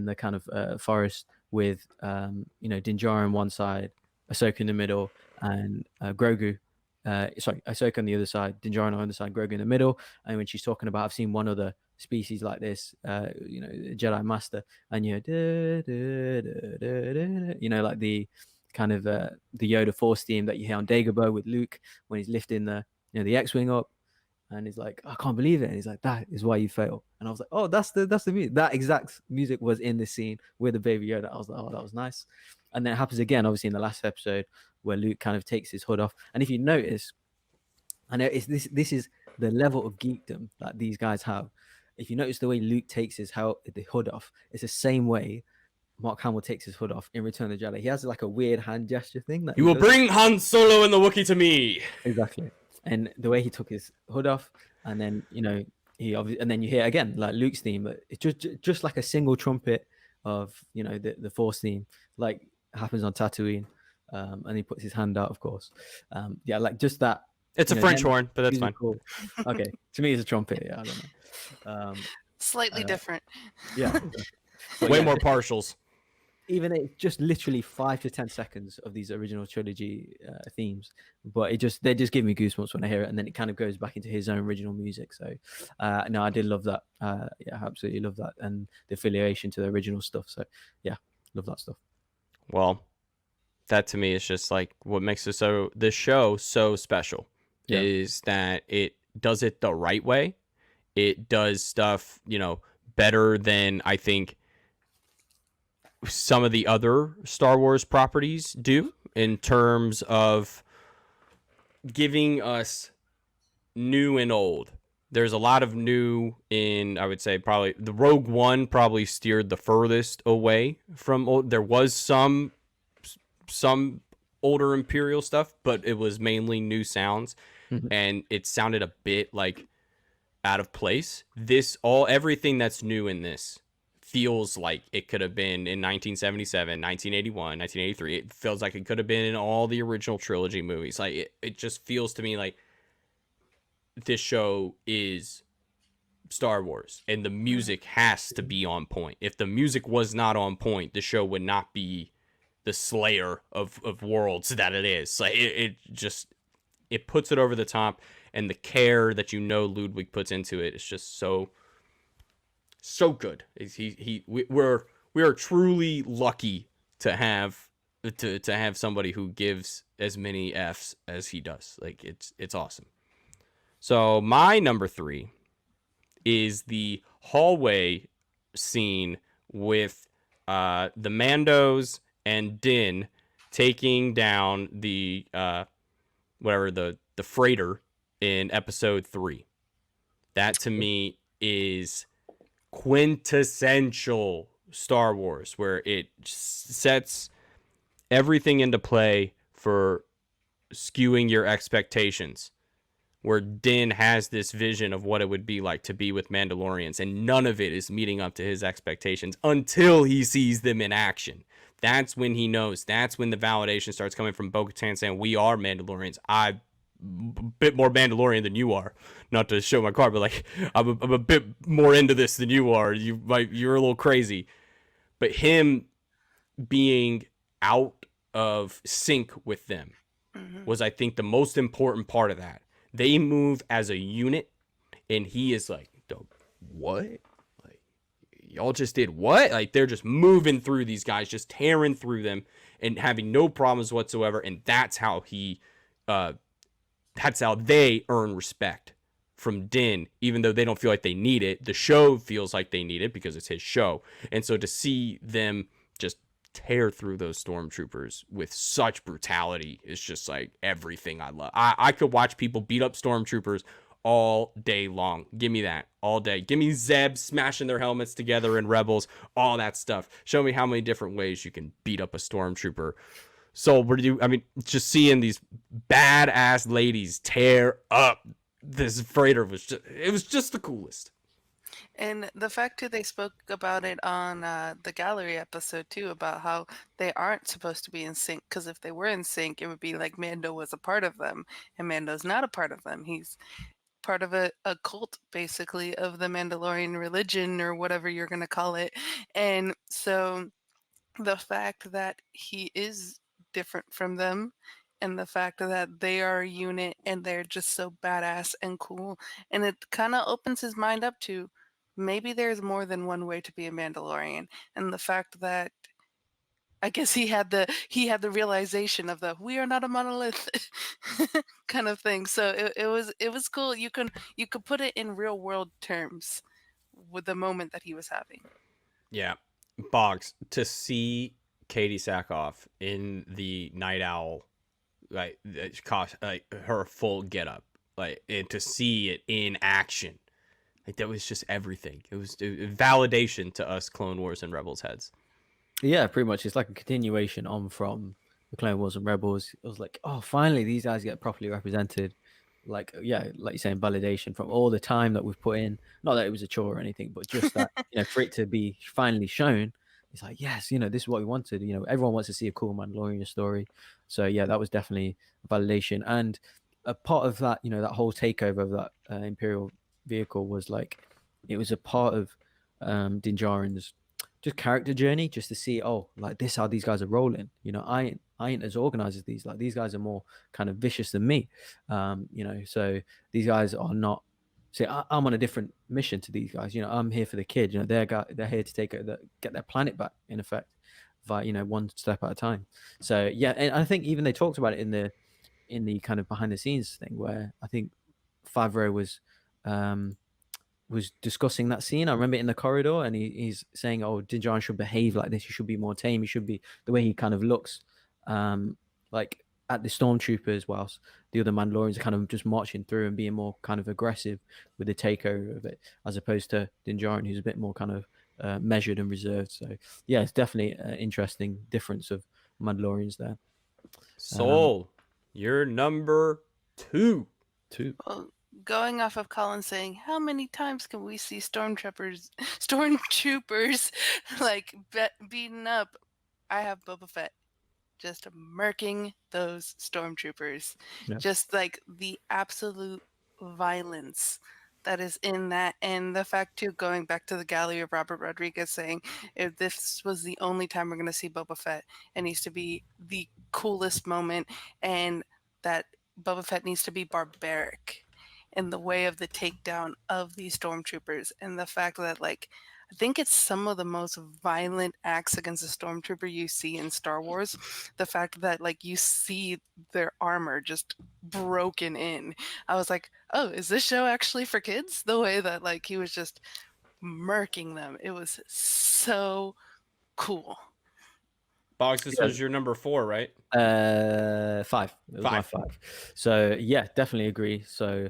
the kind of forest with Din Djarin on one side, Ahsoka in the middle, and Grogu. Ahsoka on the other side, Din Djarin on the other side, Grogu in the middle. And when she's talking about, I've seen one other species like this, Jedi Master, and like the kind of the Yoda Force theme that you hear on Dagobah with Luke when he's lifting the X-wing up, and he's like, I can't believe it, and he's like, that is why you fail. And I was like, oh, that's the music. That exact music was in this scene with the baby Yoda. I was like, oh, that was nice. And then it happens again, obviously in the last episode, where Luke kind of takes his hood off. And if you notice, I know this is the level of geekdom that these guys have. If you notice the way Luke takes the hood off, it's the same way Mark Hamill takes his hood off in Return of the Jedi. He has like a weird hand gesture thing. That you will bring Han Solo and the Wookiee to me. Exactly. And the way he took his hood off, and then and then you hear again like Luke's theme. It's just like a single trumpet of the Force theme, like happens on Tatooine, and he puts his hand out, of course. Like just that. It's a French horn, but that's fine. Cool. Okay, to me it's a trumpet. Yeah, I don't know. Slightly different. Yeah. Way more partials. Even it's just literally 5 to 10 seconds of these original trilogy themes, but they just give me goosebumps when I hear it, and then it kind of goes back into his own original music. So no, I did love that. Yeah, absolutely love that, and the affiliation to the original stuff. So yeah, love that stuff. Well, That to me is just like what makes this show so special is that it does it the right way. It does stuff, better than I think some of the other Star Wars properties do in terms of giving us new and old. There's a lot of new in, I would say, probably the Rogue One probably steered the furthest away from old. There was some older Imperial stuff, but it was mainly new sounds, and it sounded a bit like out of place. Everything that's new in this feels like it could have been in 1977, 1981, 1983. It feels like it could have been in all the original trilogy movies. Like it just feels to me like this show is Star Wars, and the music has to be on point. If the music was not on point, the show would not be the slayer of worlds that it is. Like it puts it over the top, and the care that Ludwig puts into it is just so good. We are truly lucky to have somebody who gives as many F's as he does. Like it's awesome. So my number 3 is the hallway scene with the Mandos and Din taking down the freighter in episode 3. That to me is quintessential Star Wars, where it sets everything into play for skewing your expectations. Where Din has this vision of what it would be like to be with Mandalorians, and none of it is meeting up to his expectations until he sees them in action. That's when he knows. That's when the validation starts coming from Bo-Katan saying, "We are Mandalorians. I'm a bit more Mandalorian than you are." Not to show my card, but like I'm a bit more into this than you are. You're a little crazy. But him being out of sync with them was, I think, the most important part of that. They move as a unit, and he is like, what? Like, y'all just did what? Like, they're just moving through these guys, just tearing through them and having no problems whatsoever. And that's how they earn respect from Din, even though they don't feel like they need it. The show feels like they need it because it's his show. And so to see them just tear through those stormtroopers with such brutality is just like everything I love. I could watch people beat up stormtroopers all day long. Give me that all day. Give me Zeb smashing their helmets together in Rebels, all that stuff. Show me how many different ways you can beat up a stormtrooper. So just seeing these badass ladies tear up this freighter was just the coolest. And the fact too, they spoke about it on the gallery episode too, about how they aren't supposed to be in sync. Because if they were in sync, it would be like Mando was a part of them, and Mando's not a part of them. He's part of a cult, basically, of the Mandalorian religion or whatever you're going to call it. And so the fact that he is different from them, and the fact that they are a unit and they're just so badass and cool, and it kind of opens his mind up to maybe there's more than one way to be a Mandalorian. And the fact that I guess he had the realization of the "we are not a monolith" kind of thing. So it was cool. You could put it in real world terms with the moment that he was having. Yeah, Bogz, to see Katie Sackhoff in the Night Owl, like her full getup, like, and to see it in action, like that was just everything. It was validation to us Clone Wars and Rebels heads. Yeah, pretty much. It's like a continuation on from the Clone Wars and Rebels. It was like, oh, finally these guys get properly represented. Like, yeah, like you're saying, validation from all the time that we've put in. Not that it was a chore or anything, but just that, for it to be finally shown, it's like, yes, this is what we wanted. Everyone wants to see a cool Mandalorian story. So yeah, that was definitely a validation. And a part of that, that whole takeover of that Imperial vehicle was like, it was a part of Din Djarin's just character journey, just to see, like this how these guys are rolling. I ain't as organized as these. Like these guys are more kind of vicious than me. So these guys are not. See, I'm on a different mission to these guys. I'm here for the kid. They're here to get their planet back, in effect, one step at a time. So yeah, and I think even they talked about it in the kind of behind the scenes thing where I think Favreau was discussing that scene. I remember in the corridor, and he's saying, "Oh, Din Djarin should behave like this. He should be more tame. He should be the way he kind of looks, like at the stormtroopers, whilst the other Mandalorians are kind of just marching through and being more kind of aggressive with the takeover of it, as opposed to Din Djarin, who's a bit more kind of measured and reserved." So yeah, it's definitely an interesting difference of Mandalorians there. Soul, you're number 2. Well, going off of Colin saying, how many times can we see stormtroopers like beaten up? I have Boba Fett just murking those stormtroopers. Yeah. Just like the absolute violence that is in that, and the fact too, going back to the galley of Robert Rodriguez saying, if this was the only time we're going to see Boba Fett, it needs to be the coolest moment, and that Boba Fett needs to be barbaric in the way of the takedown of these stormtroopers, and the fact that like I think it's some of the most violent acts against a stormtrooper you see in Star Wars. The fact that like you see their armor just broken in. I was like, oh, is this show actually for kids? The way that like he was just murking them. It was so cool. Bogz, this was your number 4, right? 5. It was my 5. 5. So yeah, definitely agree. So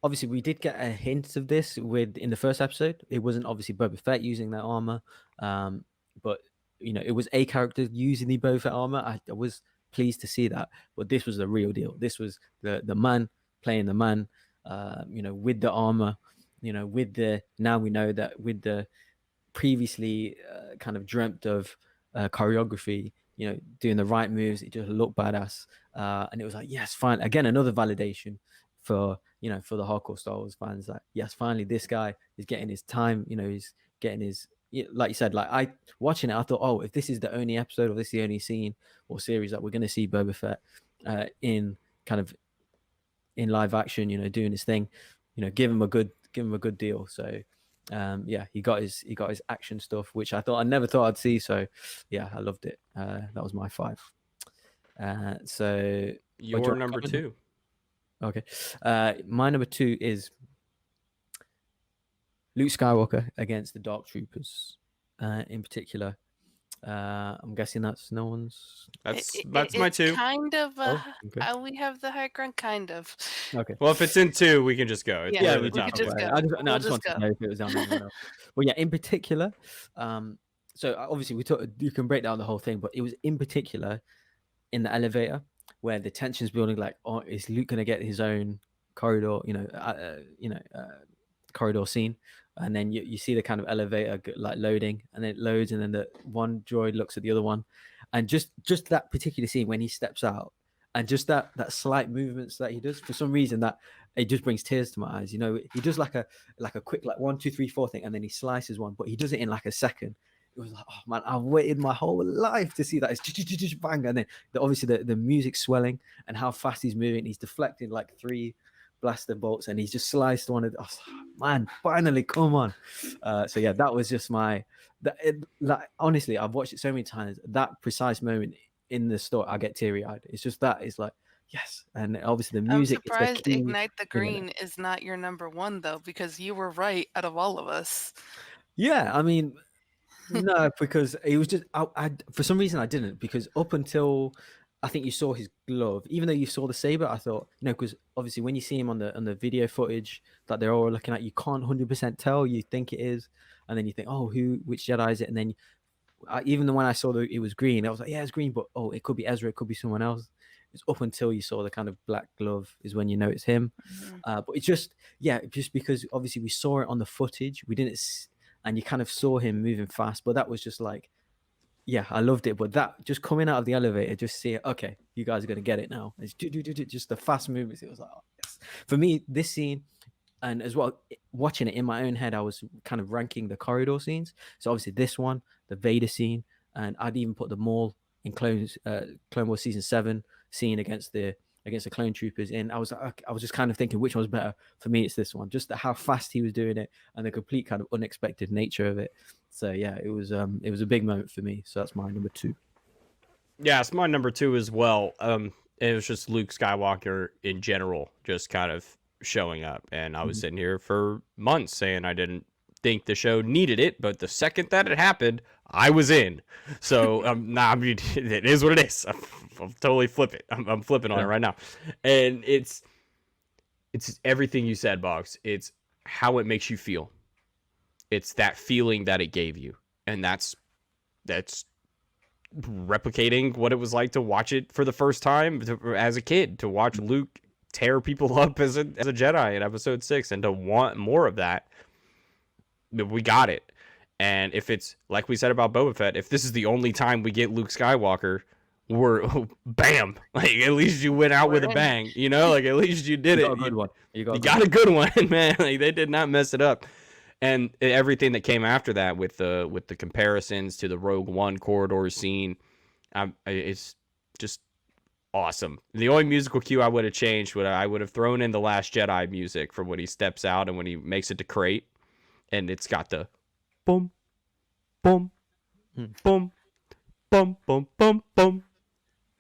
obviously we did get a hint of this in the first episode. It wasn't obviously Boba Fett using that armor, but it was a character using the Boba Fett armor. I was pleased to see that, but this was the real deal. This was the man playing the man, with the armor, now we know that with the previously kind of dreamt of choreography, doing the right moves, it just looked badass, and it was like, yes, fine, again, another validation for for the hardcore Star Wars fans, that yes, finally this guy is getting his time, he's getting his, like you said, like I watching it, I thought, oh, if this is the only episode or this is the only scene or series that we're going to see Boba Fett in kind of in live action, doing his thing, give him a good deal. So yeah, he got his action stuff, which I never thought I'd see. So yeah, I loved it. That was my 5. So your number 2. Okay, my number 2 is Luke Skywalker against the Dark Troopers, in particular. I'm guessing that's no one's. That's my 2. Kind of. Okay. We have the high ground, kind of. Okay. Well, if it's in 2, we can just go. It's Yeah, really we could just go. I just We'll wanted to know if it was down there. Well, yeah, in particular, so obviously you can break down the whole thing, but it was in particular in the elevator where the tension's building. Like, oh, is Luke gonna get his own corridor? Corridor scene, and then you see the kind of elevator like loading, and then it loads, and then the one droid looks at the other one, and just that particular scene when he steps out, and just that slight movements that he does, for some reason that it just brings tears to my eyes. He does like a quick like 1 2 3 4 thing, and then he slices one, but he does it in like a second. It was like, oh man, I've waited my whole life to see that. It's bang, and then obviously the music swelling and how fast he's moving. He's deflecting like 3 blaster bolts, and he's just sliced one of the, man, finally, come on. So yeah, that was just like honestly, I've watched it so many times. That precise moment in the story, I get teary-eyed. It's just that it's like, yes. And obviously the music, I'm surprised Ignite the Green is not your number 1 though, because you were right out of all of us. Yeah, I mean, no, because it was just I for some reason I didn't, because up until I think you saw his glove, even though you saw the saber, I thought, because obviously when you see him on the video footage that they're all looking at, you can't 100% tell. You think it is, and then you think, oh, which Jedi is it? And then even when I saw that it was green, I was like, yeah, it's green, but oh, it could be Ezra, it could be someone else. It's up until you saw the kind of black glove is when you know it's him. But it's just because obviously we saw it on the footage, we didn't, and you kind of saw him moving fast, but that was just like, yeah, I loved it. But that just coming out of the elevator, just see it, okay, you guys are going to get it now. It's just the fast movements. It was like, oh, yes. For me, this scene, and as well, watching it in my own head, I was kind of ranking the corridor scenes. So obviously this one, the Vader scene, and I'd even put the Maul in Clone Wars Season 7 scene against the against the clone troopers in, I was just kind of thinking which one's better. For me, it's this one. Just how fast he was doing it and the complete kind of unexpected nature of it. So yeah, it was a big moment for me. So that's my number 2. Yeah, it's my number 2 as well. It was just Luke Skywalker in general, just kind of showing up. And I was sitting here for months saying I didn't think the show needed it, but the second that it happened, I was in. So I mean, it is what it is. I'm totally flipping. I'm flipping on it right now, and it's everything you said, Bogz. It's how it makes you feel. It's that feeling that it gave you, and that's replicating what it was like to watch it for the first time as a kid, to watch Luke tear people up as a Jedi in Episode 6, and to want more of that. We got it. And if it's like we said about Boba Fett, if this is the only time we get Luke Skywalker, we're bam, like at least you went out with a bang, you know, like at least you did it. Got a good one. You got a good one, man. Like they did not mess it up. And everything that came after that with the comparisons to the Rogue One corridor scene, it's just awesome. The only musical cue I would have changed I would have thrown in the Last Jedi music from when he steps out and when he makes it to Crate, and it's got the boom, boom, boom, boom, boom, boom, boom,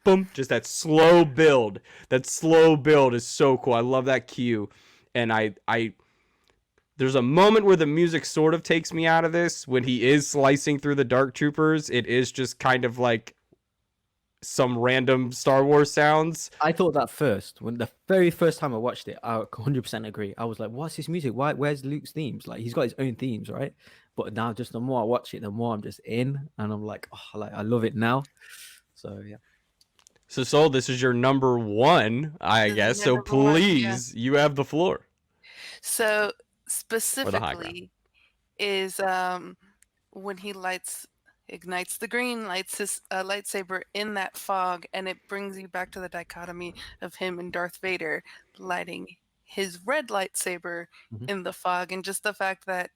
boom. Just that slow build. That slow build is so cool. I love that cue, and I there's a moment where the music sort of takes me out of this when he is slicing through the Dark Troopers. It is just kind of like some random Star Wars sounds. I thought that first. When the very first time I watched it, I 100% agree. I was like, what's this music? Where's Luke's themes? Like, he's got his own themes, right? But now just the more I watch it, the more I'm just in, and I'm like, oh, I love it now. So yeah. So Sol, this is your number 1, I guess. So please, you have the floor. So specifically is when he ignites the green, lights his lightsaber in that fog, and it brings you back to the dichotomy of him and Darth Vader lighting his red lightsaber in the fog, and just the fact that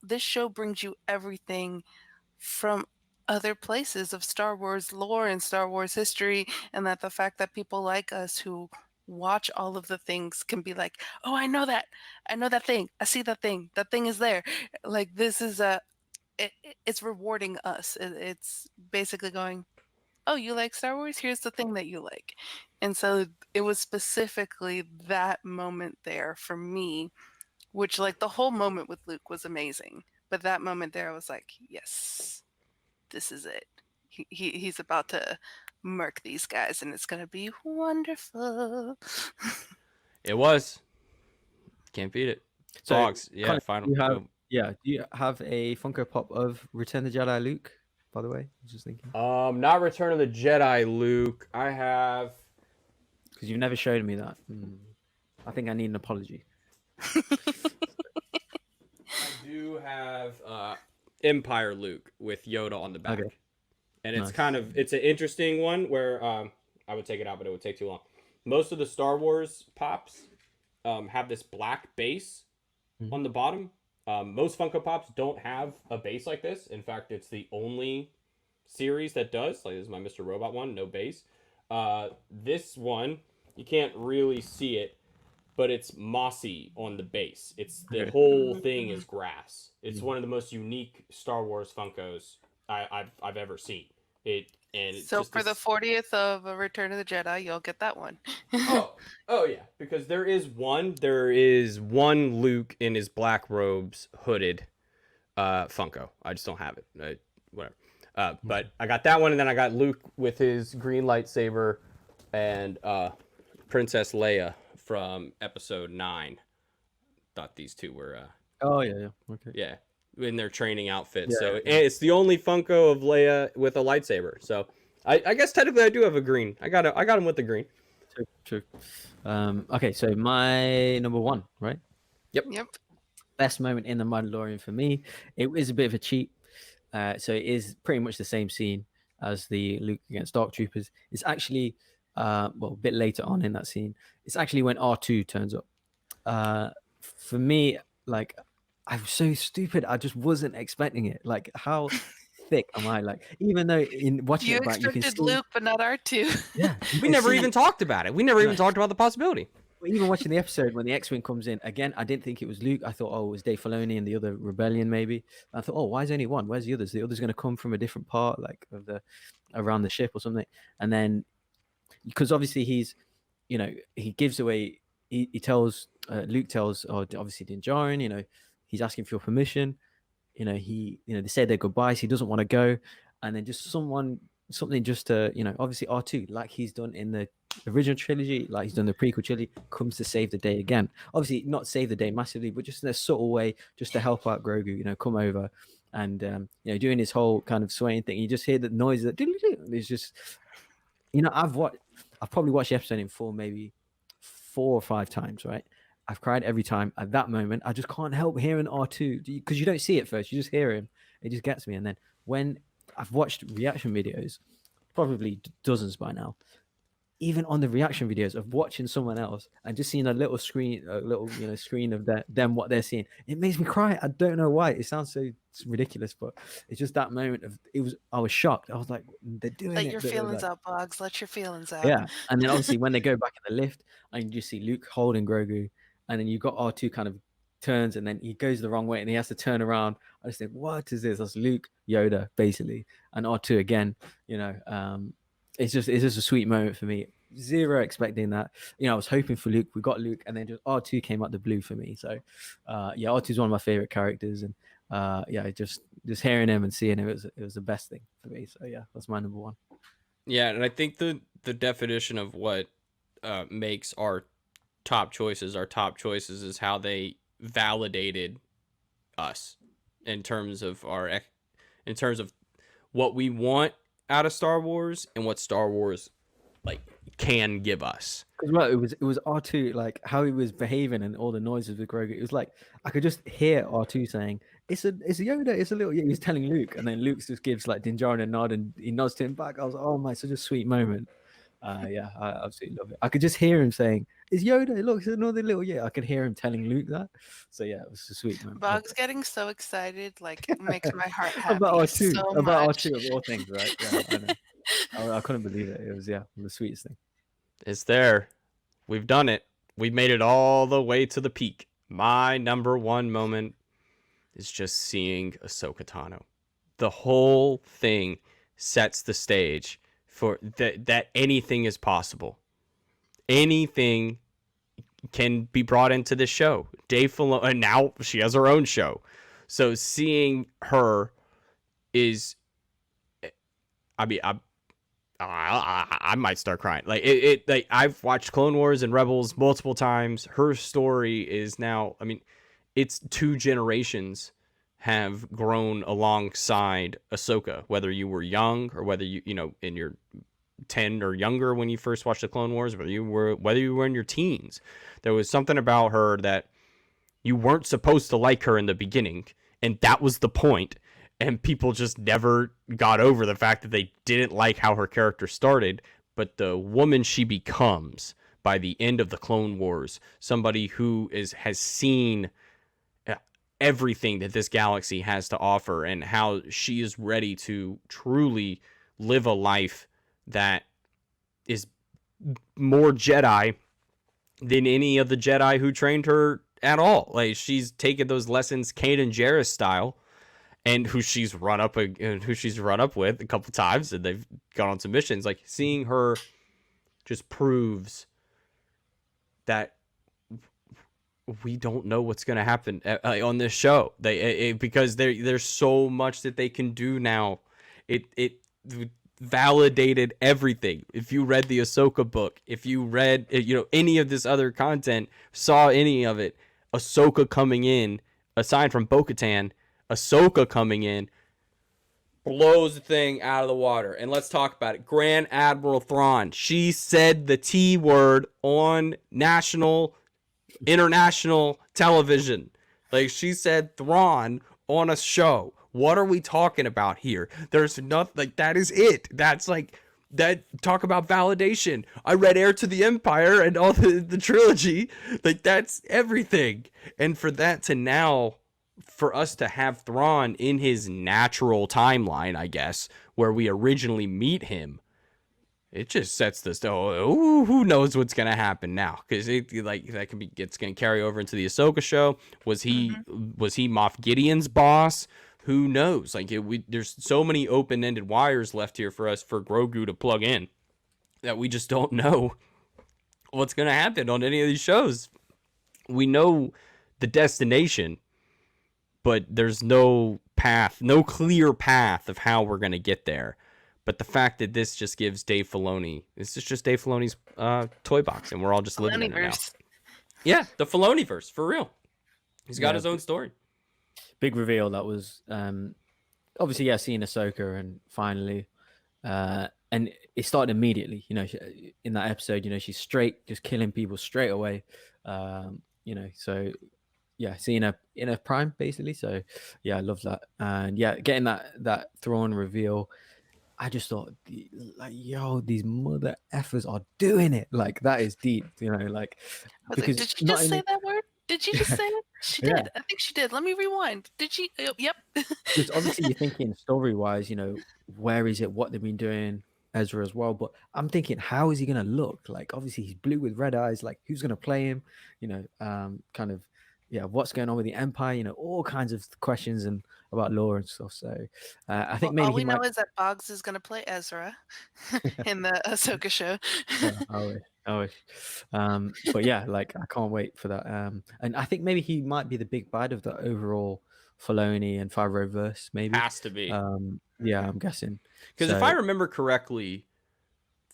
this show brings you everything from other places of Star Wars lore and Star Wars history, and that the fact that people like us who watch all of the things can be like, oh, I know that thing, I see that thing is there. Like, this is it's rewarding us. It's basically going, oh, you like Star Wars? Here's the thing that you like. And so it was specifically that moment there for me, which, like, the whole moment with Luke was amazing. But that moment there, I was like, yes, this is it. He's about to murk these guys, and it's going to be wonderful. It was. Can't beat it. So, Bogz, yeah, Colin, final. do you have a Funko Pop of Return of the Jedi Luke, by the way? I was just thinking. Not Return of the Jedi Luke. I have... Because you've never showed me that. I think I need an apology. I do have Empire Luke with Yoda on the back. Okay. And it's it's an interesting one where I would take it out, but it would take too long. Most of the Star Wars pops have this black base on the bottom. Most Funko Pops don't have a base like this. In fact, it's the only series that does. Like, this is my Mr. Robot one, no base. This one, you can't really see it, but it's mossy on the base. It's the whole thing is grass. It's one of the most unique Star Wars Funkos I've ever seen. So for the 40th of Return of the Jedi, you'll get that one. oh yeah, because there is one Luke in his black robes hooded Funko. I just don't have it. Whatever. But I got that one, and then I got Luke with his green lightsaber and Princess Leia from Episode 9. Thought these two were okay. Yeah, in their training outfits. So it's the only Funko of Leia with a lightsaber. So I guess technically I do have a green. I got him with the green. True. Okay, so my number 1, right? Yep. Best moment in The Mandalorian for me. It is a bit of a cheat. So it is pretty much the same scene as the Luke against Dark Troopers. It's actually a bit later on in that scene. It's actually when R2 turns up. For me, like, I was so stupid. I just wasn't expecting it. Like, how thick am I? Like, even though in watching You it back, you can expected see, Luke, but not R2. yeah, you We can never see, even talked about it. We never even no. talked about the possibility. But even watching the episode when the X-wing comes in again, I didn't think it was Luke. I thought, oh, it was Dave Filoni and the other rebellion maybe. I thought, oh, why is only one? Where's the others? The others going to come from a different part, like of the around the ship or something. And then because obviously he's, he gives away. He tells Luke tells, obviously Din Djarin, he's asking for your permission. They say their goodbyes. He doesn't want to go, and then just something just to, obviously R2, like he's done in the original trilogy, like he's done the prequel trilogy, comes to save the day again. Obviously, not save the day massively, but just in a subtle way, just to help out Grogu. Come over and doing his whole kind of swaying thing. You just hear the noise that it's just, I've probably watched the episode in full maybe 4 or 5 times, right? I've cried every time. At that moment, I just can't help hearing R2 because you don't see it first. You just hear him. It just gets me. And then when I've watched reaction videos, probably dozens by now, even on the reaction videos of watching someone else and just seeing a little screen of them, what they're seeing, it makes me cry. I don't know why. It sounds so ridiculous, but it's just that moment I was shocked. I was like, they're doing Let it. your feelings out, Bogz. Let your feelings out. Yeah. And then obviously when they go back in the lift and you just see Luke holding Grogu, and then you've got R2 kind of turns and then he goes the wrong way and he has to turn around. I just think, what is this? That's Luke, Yoda, basically. And R2 again, it's just a sweet moment for me. Zero expecting that. I was hoping for Luke. We got Luke, and then just R2 came out the blue for me. So R2 is one of my favorite characters, and just hearing him and seeing him, it was the best thing for me. So yeah, that's my number one. Yeah, and I think the definition of what makes our top choices is how they validated us in terms of what we want out of Star Wars and what Star Wars can give us. Because it was R2, like how he was behaving and all the noises with Grogu. It was like I could just hear R2 saying, "It's a Yoda, it's a little." He was telling Luke, and then Luke just gives like Din Djarin a nod, and he nods to him back. I was like, "Oh my, such a sweet moment." I absolutely love it. I could just hear him saying, "It's Yoda. Look, it's another little yeah." I could hear him telling Luke that. So yeah, it was a sweet moment. Bogz getting so excited makes my heart happy. About R2, so about much. R2 of all things, right? Yeah, I know. I couldn't believe it. It was the sweetest thing. It's there. We've done it. We've made it all the way to the peak. My number one moment is just seeing Ahsoka Tano. The whole thing sets the stage for that anything is possible. Anything can be brought into this show. Dave Filoni, and now she has her own show. So seeing her is, I mean, I might start crying. Like I've watched Clone Wars and Rebels multiple times. Her story is now, I mean, it's 2 generations have grown alongside Ahsoka, whether you were young or whether you in your 10 or younger when you first watched the Clone Wars, whether you were in your teens. There was something about her that you weren't supposed to like her in the beginning, and that was the point. And people just never got over the fact that they didn't like how her character started. But the woman she becomes by the end of the Clone Wars, somebody who has seen everything that this galaxy has to offer and how she is ready to truly live a life that is more Jedi than any of the Jedi who trained her at all. Like, she's taken those lessons Kanan Jarrus style, and who she's run up with a couple times, and they've gone on some missions. Like, seeing her just proves that we don't know what's going to happen on this show. Because there's so much that they can do now. It validated everything. If you read the Ahsoka book, if you read any of this other content, saw any of it, Ahsoka coming in, aside from Bo-Katan, Ahsoka coming in blows the thing out of the water. And let's talk about it. Grand Admiral Thrawn. She said the T word on international television. Like, she said Thrawn on a show. What are we talking about here? There's nothing, like, that is it. That's like, that, talk about validation. I read Heir to the Empire and all the trilogy. Like, that's everything. And for that to now for us to have Thrawn in his natural timeline, I guess, where we originally meet him, it just sets this. Oh, who knows what's gonna happen now? Because that could be, it's gonna carry over into the Ahsoka show. Was he Moff Gideon's boss? Who knows? Like there's so many open-ended wires left here for us for Grogu to plug in that we just don't know what's gonna happen on any of these shows. We know the destination, but there's no path, no clear path of how we're gonna get there. But the fact that this just gives Dave Filoni, this is just Dave Filoni's toy box, and we're all just living in it now. Yeah, the Filoniverse, for real. He's got his own story. Big reveal that was, obviously, yeah, seeing Ahsoka and finally, and it started immediately, you know, in that episode, you know, she's straight, just killing people straight away, you know, so yeah, seeing her in her prime, basically. So yeah, I love that. And yeah, getting that Thrawn reveal, I just thought, like, yo, these mother effers are doing it. Like, that is deep, you know, like, because did she just say that word? Did she just say it? She did. Yeah. I think she did. Let me rewind. Did she? Yep. Because obviously you're thinking story-wise, you know, where is it, what they've been doing, Ezra as well. But I'm thinking, how is he going to look? Like, obviously he's blue with red eyes. Like, who's going to play him? You know, kind of, yeah, what's going on with the Empire? You know, all kinds of questions and about lore and stuff. So I think maybe all we know is that Bogz is going to play Ezra in the Ahsoka show. I wish. But yeah, like, I can't wait for that. And I think maybe he might be the big bad of the overall Filoni and Favreau verse. Maybe has to be. Yeah, I'm guessing. Because if I remember correctly,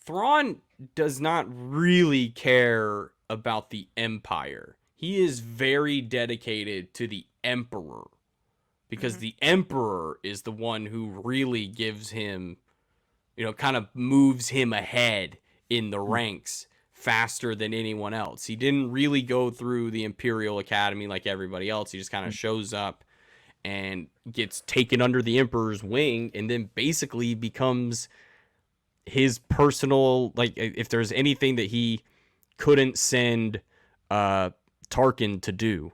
Thrawn does not really care about the Empire. He is very dedicated to the Emperor, because the Emperor is the one who really gives him, you know, kind of moves him ahead in the ranks faster than anyone else. He didn't really go through the Imperial Academy like everybody else. He just kind of shows up and gets taken under the Emperor's wing, and then basically becomes his personal, like, if there's anything that he couldn't send Tarkin to do,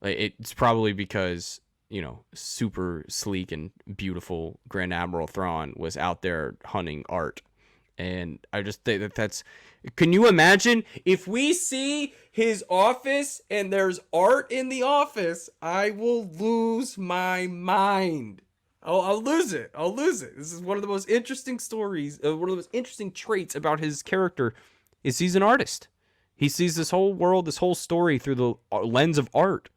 it's probably because, you know, super sleek and beautiful Grand Admiral Thrawn was out there hunting art. And I just think that's, can you imagine if we see his office and there's art in the office? I will lose my mind. I'll lose it. This is one of the most interesting stories, one of the most interesting traits about his character is he's an artist. He sees this whole world, this whole story through the lens of art.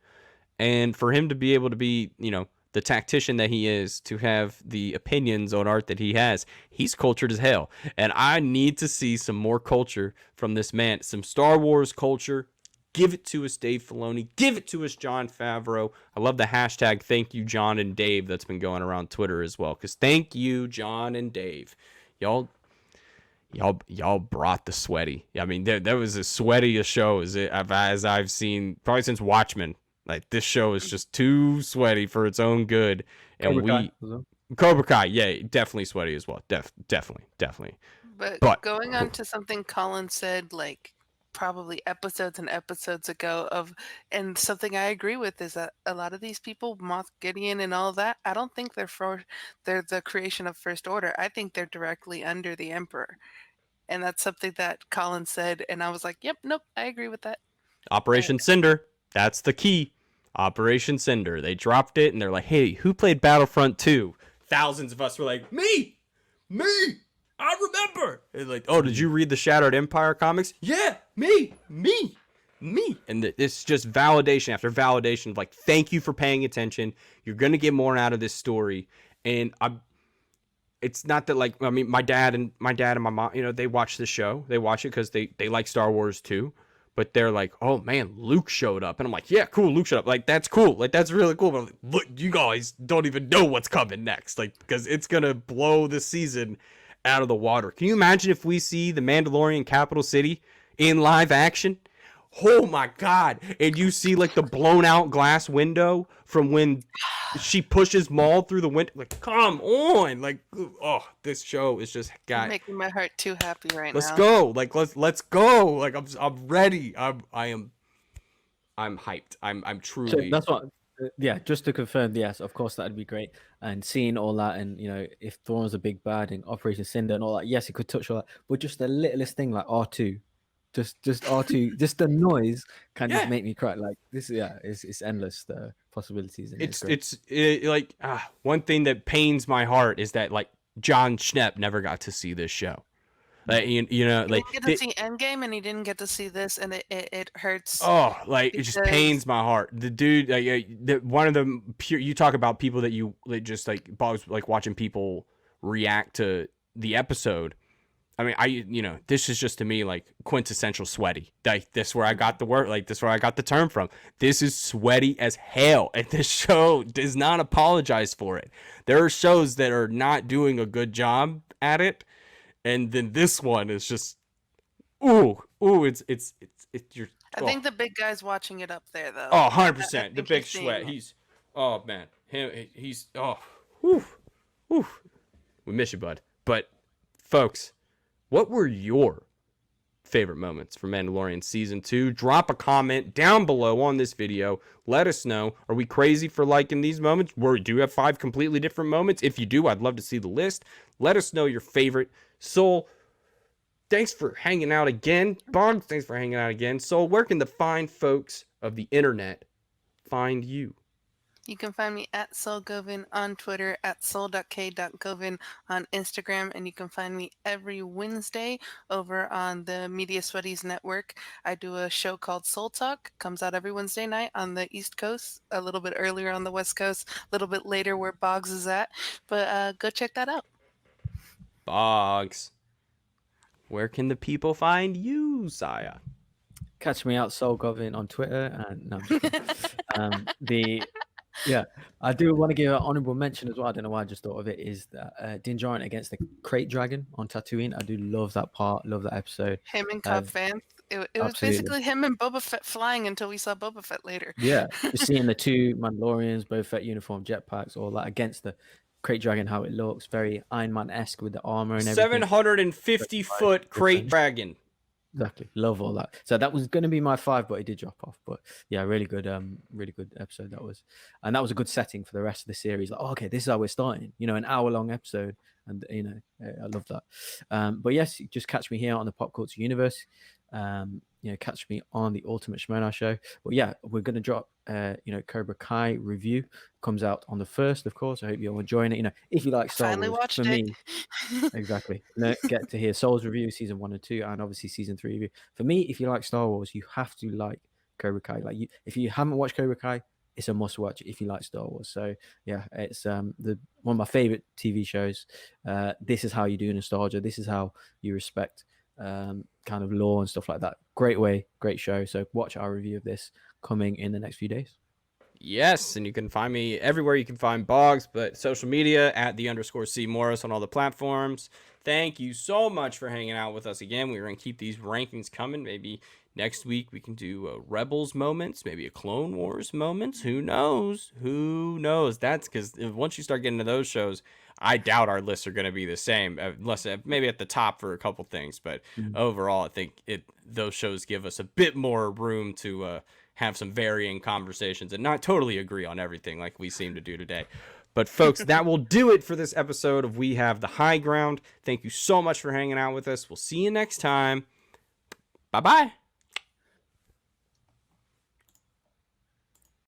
And for him to be able to be, you know, the tactician that he is, to have the opinions on art that he has, he's cultured as hell. And I need to see some more culture from this man, some Star Wars culture. Give it to us, Dave Filoni. Give it to us, Jon Favreau. I love the hashtag thank you, John and Dave, that's been going around Twitter as well. Because thank you, John and Dave. Y'all brought the sweaty. I mean, there was as sweaty a show as I've seen probably since Watchmen. Like, this show is just too sweaty for its own good. And Cobra Kai, yeah, definitely sweaty as well. Definitely. But going on to something Colin said, like, probably episodes and episodes ago, and something I agree with, is that a lot of these people, Moff Gideon and all that, I don't think they're the creation of First Order. I think they're directly under the Emperor. And that's something that Colin said, and I was like, yep, nope, I agree with that. Operation Cinder, that's the key. Operation Cinder. They dropped it, and they're like, hey, who played Battlefront 2? Thousands of us were like, me, I remember. And like, oh, did you read the Shattered Empire comics? Yeah, me. And it's just validation after validation of, like, thank you for paying attention. You're going to get more out of this story. And it's not that, like, I mean, my dad and my mom, you know, they watch the show. They watch it because they like Star Wars too. But they're like, oh, man, Luke showed up. And I'm like, yeah, cool, Luke showed up. Like, that's cool. Like, that's really cool. But I'm like, look, you guys don't even know what's coming next. Like, because it's going to blow this season out of the water. Can you imagine if we see the Mandalorian capital city in live action? Oh, my God. And you see, like, the blown out glass window from when she pushes Maul through the window. Like, come on. Like, oh, this show is just You're making my heart too happy right now. Let's now. go. Like, let's go. Like, I'm ready. I'm hyped. I'm truly. So Yeah, just to confirm, yes, of course that'd be great. And seeing all that, and if Thrawn's a big bad in Operation Cinder and all that, yes, it could touch all that. But just the littlest thing like R2, just R2, just the noise can just Yeah. make me cry. Like this, yeah, it's endless the possibilities, and it's great. One thing that pains my heart is that like John Schnepp never got to see this show. Like He didn't get to see Endgame, and he didn't get to see this, and it hurts. Oh, like it just pains my heart. The dude, one of the pure. You talk about people that you just like Bogz, like watching people react to the episode. I mean, this is just to me like quintessential sweaty. Like this where I got the word, like this where I got the term from. This is sweaty as hell, and this show does not apologize for it. There are shows that are not doing a good job at it, and then this one is just, it's your. I think the big guy's watching it up there, though. Oh, 100%. The big sweat. We miss you, bud. But, folks, what were your favorite moments from Mandalorian Season 2? Drop a comment down below on this video. Let us know. Are we crazy for liking these moments? Do you have 5 completely different moments? If you do, I'd love to see the list. Let us know your favorite. Soul, thanks for hanging out again. Bogz, thanks for hanging out again. Soul, where can the fine folks of the internet find you? You can find me at SoulGovin on Twitter, at soul.k.govin on Instagram, and you can find me every Wednesday over on the Media Sweaties Network. I do a show called Soul Talk. Comes out every Wednesday night on the East Coast, a little bit earlier on the West Coast, a little bit later where Bogz is at. But go check that out. Bogz, where can the people find you, Saya? Catch me out, SoulGovin on Twitter, and no, I'm just kidding. Yeah, I do want to give an honorable mention as well. I don't know why I just thought of it. Is that Din Djarin against the Crate Dragon on Tatooine? I do love that part. Love that episode. Him and Cobb Vanth. It was basically him and Boba Fett flying until we saw Boba Fett later. Yeah, just seeing the two Mandalorians, Boba Fett uniform, jetpacks, all that against the Crate Dragon, how it looks, very Iron Man-esque with the armor and everything. 750-foot Crate Dragon. Exactly, love all that. So that was going to be my 5, but it did drop off. But yeah, really good episode that was, and that was a good setting for the rest of the series. Like, okay, this is how we're starting. An hour-long episode, and I love that. But yes, just catch me here on the Pop Culture Universe. Catch me on the Ultimate Shmona Show. But yeah, we're going to drop Cobra Kai review. Comes out on the 1st, of course. I hope you're enjoying it. If you like Star Wars, for me, exactly. Get to hear Soul's review, season 1 and 2, and obviously season 3 review. For me, if you like Star Wars, you have to like Cobra Kai. If you haven't watched Cobra Kai, it's a must watch if you like Star Wars. So yeah, it's one of my favorite TV shows. This is how you do nostalgia. This is how you respect kind of lore and stuff like that. Great show. So watch our review of this coming in the next few days. Yes, and you can find me everywhere you can find Bogz, but social media at @the_C Morris on all the platforms. Thank you so much for hanging out with us again. We're going to keep these rankings coming. Maybe next week we can do Rebels moments, maybe a Clone Wars moments. Who knows? That's because once you start getting to those shows, I doubt our lists are going to be the same, unless maybe at the top for a couple things. But overall, I think those shows give us a bit more room to have some varying conversations and not totally agree on everything like we seem to do today. But folks, that will do it for this episode of We Have the High Ground. Thank you so much for hanging out with us. We'll see you next time. Bye-bye.